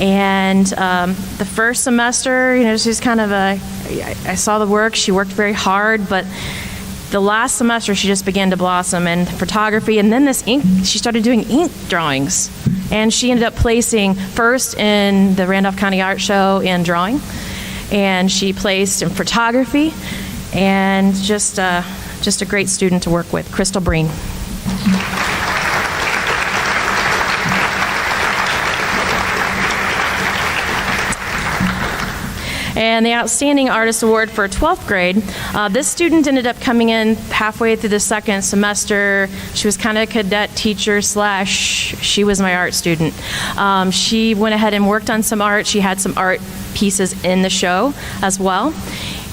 And the first semester, she's kind of I saw the work, she worked very hard, but the last semester she just began to blossom in photography, and then she started doing ink drawings. And she ended up placing first in the Randolph County Art Show in drawing, and she placed in photography, and just a great student to work with, Crystal Breen. And the Outstanding Artist Award for 12th grade, this student ended up coming in halfway through the second semester. She was kind of a cadet teacher / she was my art student. She went ahead and worked on some art. She had some art pieces in the show as well.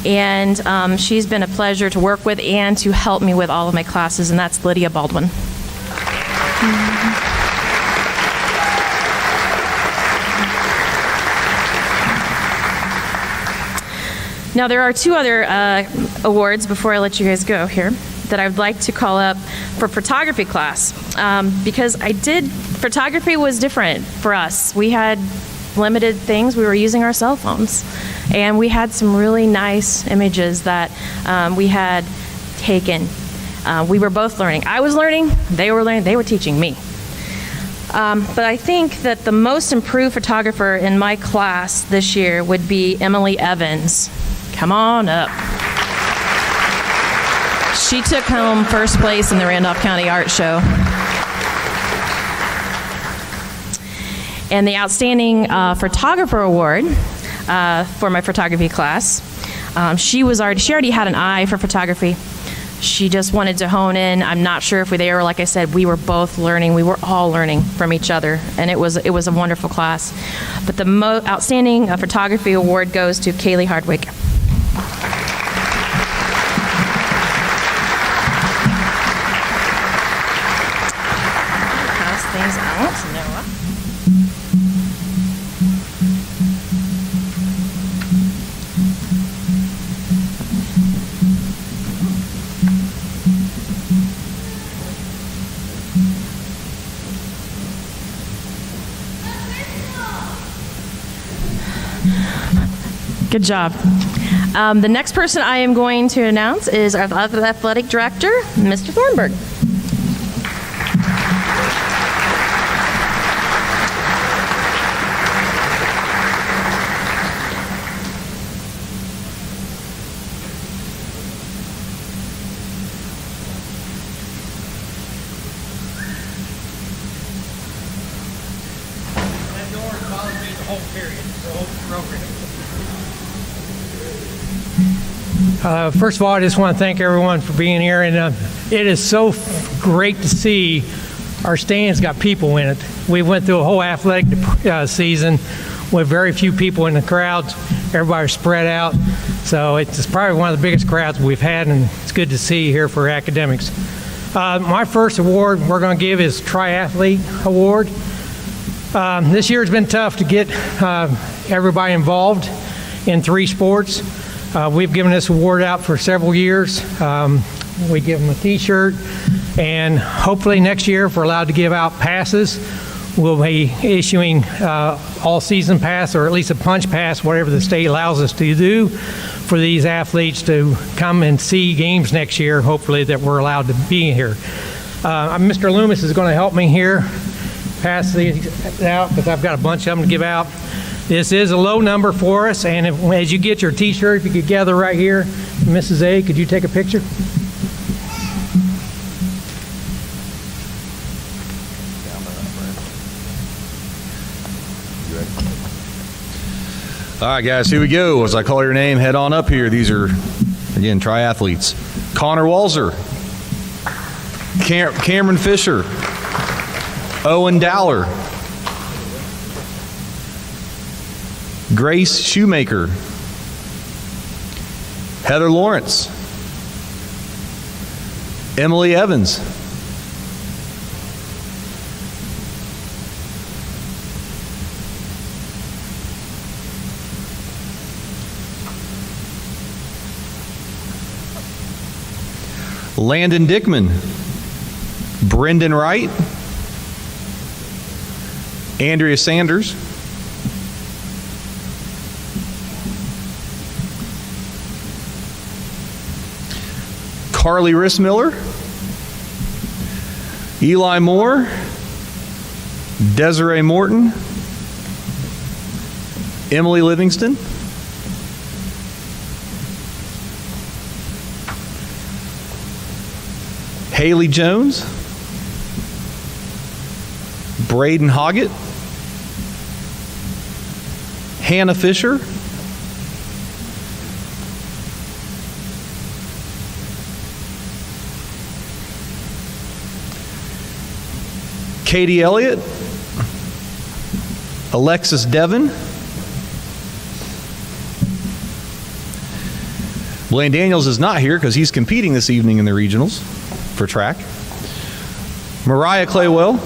And she's been a pleasure to work with and to help me with all of my classes, and that's Lydia Baldwin. Now, there are 2 other awards before I let you guys go here that I would like to call up for photography class, because photography was different for us. We had limited things. We were using our cell phones, and we had some really nice images that we had taken. We were both learning. I was learning, they were learning, they were teaching me. But I think that the most improved photographer in my class this year would be Emily Evans. Come on up. She took home first place in the Randolph County Art Show. And the Outstanding Photographer Award for my photography class, she already had an eye for photography. She just wanted to hone in. I'm not sure if they were, like I said, we were both learning. We were all learning from each other, and it was a wonderful class. But the Outstanding Photography Award goes to Kaylee Hardwick. Pass things out, Noah. Good job. The next person I am going to announce is our athletic director, Mr. Thornberg. First of all, I just want to thank everyone for being here, and it is so great to see our stands got people in it. We went through a whole athletic season with very few people in the crowds. Everybody's spread out, so it's probably one of the biggest crowds we've had, and it's good to see here for academics. My first award we're going to give is Triathlete Award. This year has been tough to get everybody involved in 3 sports. We've given this award out for several years. We give them a t-shirt, and hopefully next year, if we're allowed to give out passes, we'll be issuing all-season pass, or at least a punch pass, whatever the state allows us to do, for these athletes to come and see games next year, hopefully that we're allowed to be here. Mr. Loomis is going to help me here, pass these out, because I've got a bunch of them to give out. This is a low number for us, and as you get your t-shirt, if you could gather right here. Mrs. A, could you take a picture? All right, guys, here we go. As I call your name, head on up here. These are, again, triathletes. Connor Walzer, Cameron Fisher, Owen Dowler, Grace Shoemaker, Heather Lawrence, Emily Evans, Landon Dickman, Brendan Wright, Andrea Sanders, Carly Rissmiller, Eli Moore, Desiree Morton, Emily Livingston, Haley Jones, Braden Hoggett, Hannah Fisher, Katie Elliott, Alexis Devon, Blaine Daniels is not here because he's competing this evening in the regionals for track. Mariah Claywell,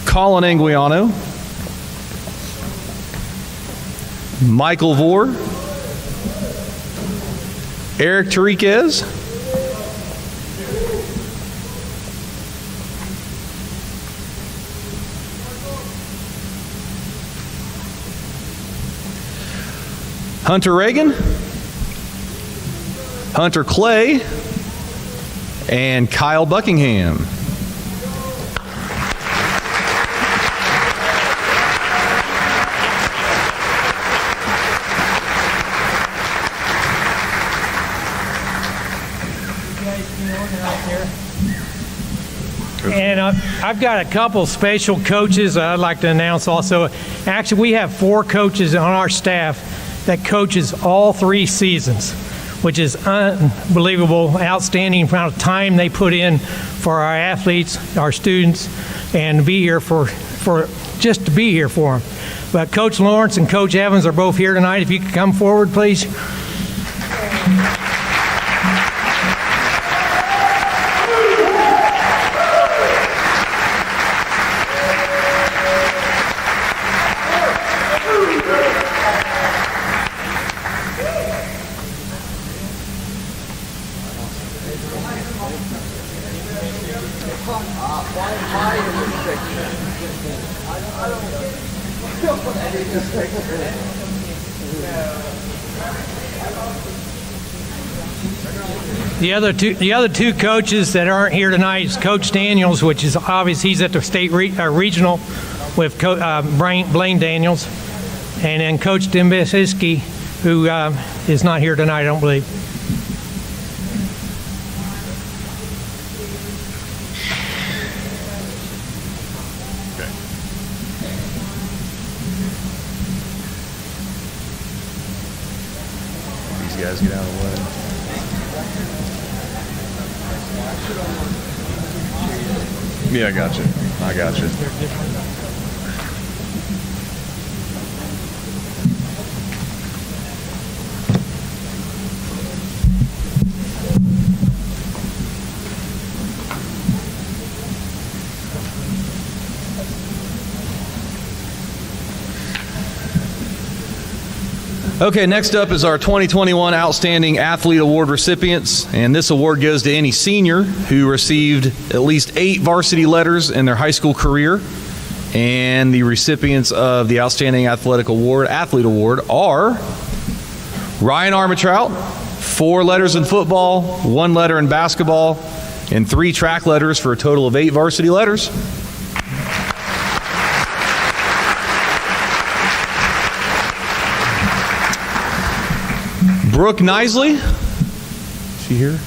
Colin Anguiano, Michael Vore, Eric Tariquez, Hunter Reagan, Hunter Clay, and Kyle Buckingham. And I've got a couple special coaches I'd like to announce also. Actually, we have 4 coaches on our staff that coaches all 3 seasons, which is unbelievable, outstanding amount of time they put in for our athletes, our students, and to be here for just to be here for them. But Coach Lawrence and Coach Evans are both here tonight. If you could come forward, please. The other two coaches that aren't here tonight is Coach Daniels, which is obvious. He's at the state regional with Blaine Daniels, and then Coach Dimbiski, who is not here tonight, I don't believe. These guys get out of the way. Yeah, I got you. I got you. Okay, next up is our 2021 Outstanding Athlete Award recipients, and this award goes to any senior who received at least 8 varsity letters in their high school career. And the recipients of the Outstanding Athlete Award are Ryan Armitrout, 4 letters in football, 1 letter in basketball, and 3 track letters for a total of 8 varsity letters. Brooke Nisley, is she here?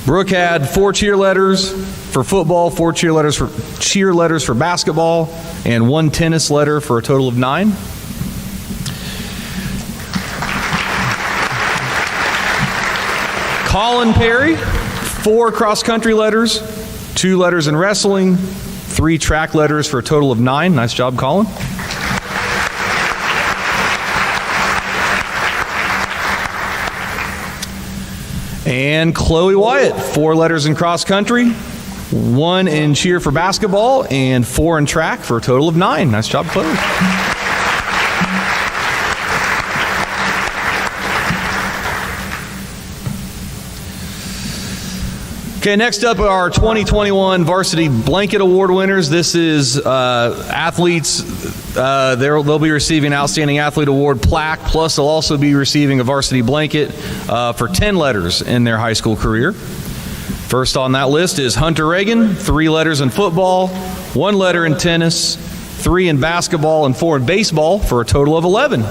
Brooke had 4 cheer letters for football, 4 cheer letters for basketball, and 1 tennis letter for a total of 9. Colin Perry, 4 cross-country letters, 2 letters in wrestling, 3 track letters for a total of 9. Nice job, Colin. And Chloe Wyatt, 4 letters in cross country, 1 in cheer for basketball, and 4 in track for a total of 9. Nice job, Chloe. Okay, next up are our 2021 Varsity Blanket Award winners. This is athletes. They'll be receiving an Outstanding Athlete Award plaque, plus they'll also be receiving a varsity blanket for 10 letters in their high school career. First on that list is Hunter Reagan, 3 letters in football, 1 letter in tennis, 3 in basketball, and 4 in baseball for a total of 11.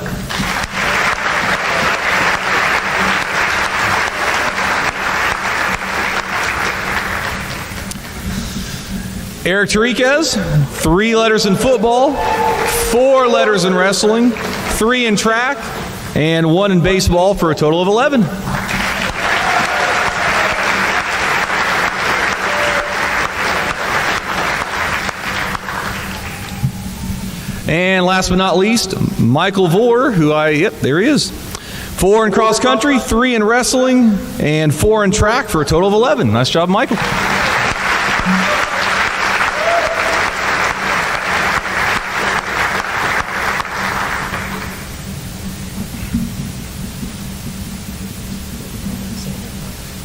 Eric Tariquez, 3 letters in football, 4 letters in wrestling, 3 in track, and 1 in baseball for a total of 11. And last but not least, Michael Vore, there he is. 4 in cross country, 3 in wrestling, and 4 in track for a total of 11. Nice job, Michael.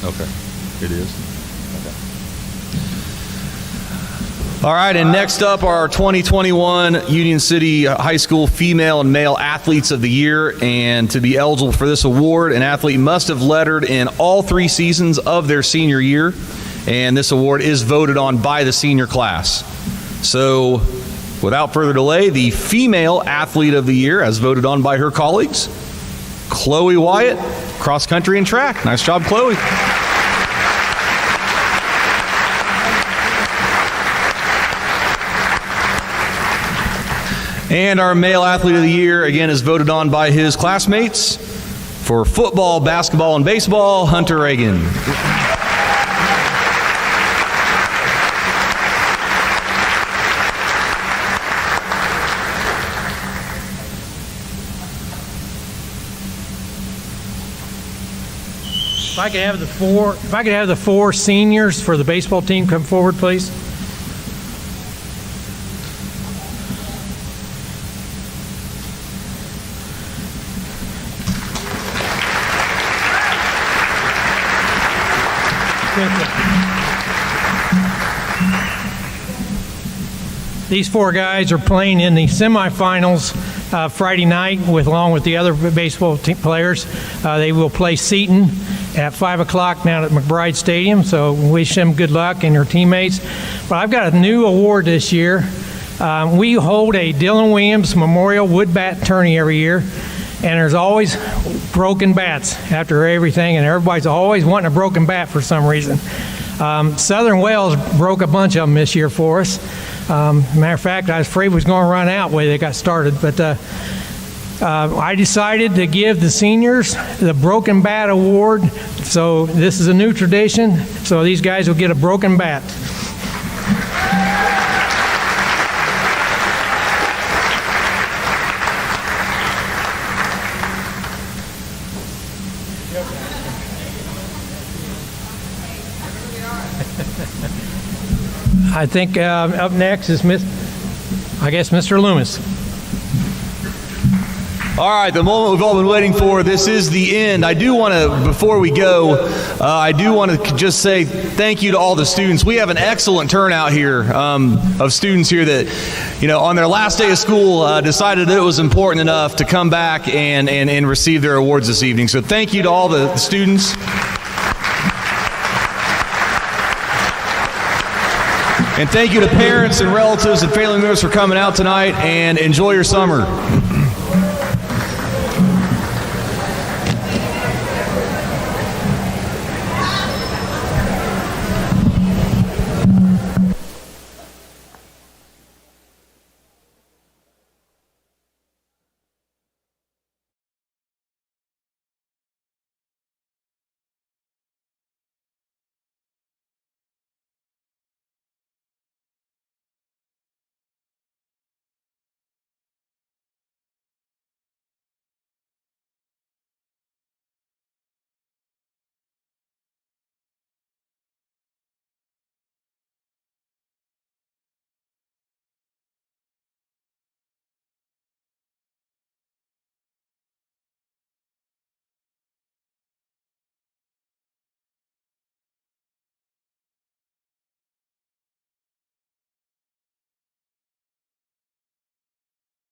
Okay, it is. Okay. All right, and next up are our 2021 Union City High School Female and Male Athletes of the Year. And to be eligible for this award, an athlete must have lettered in all 3 seasons of their senior year. And this award is voted on by the senior class. So, without further delay, the Female Athlete of the Year, as voted on by her colleagues, Chloe Wyatt, cross country and track. Nice job, Chloe. And our Male Athlete of the Year, again, is voted on by his classmates. For football, basketball, and baseball, Hunter Reagan. If I could have the 4 seniors for the baseball team come forward, please. These 4 guys are playing in the semifinals Friday night along with the other baseball team players. They will play Seton at 5 o'clock down at McBride Stadium, so wish them good luck and their teammates. But I've got a new award this year. We hold a Dylan Williams Memorial Wood Bat Tourney every year, and there's always broken bats after everything, and everybody's always wanting a broken bat for some reason. Southern Wales broke a bunch of them this year for us. Matter of fact, I was afraid we was going to run out the way they got started. But I decided to give the seniors the Broken Bat Award. So this is a new tradition. So these guys will get a broken bat. I think up next is Mr. Loomis. All right, the moment we've all been waiting for. This is the end. I do want to, before we go, I do want to just say thank you to all the students. We have an excellent turnout here of students here that, on their last day of school decided that it was important enough to come back and receive their awards this evening. So thank you to all the students. And thank you to parents and relatives and family members for coming out tonight, and enjoy your summer.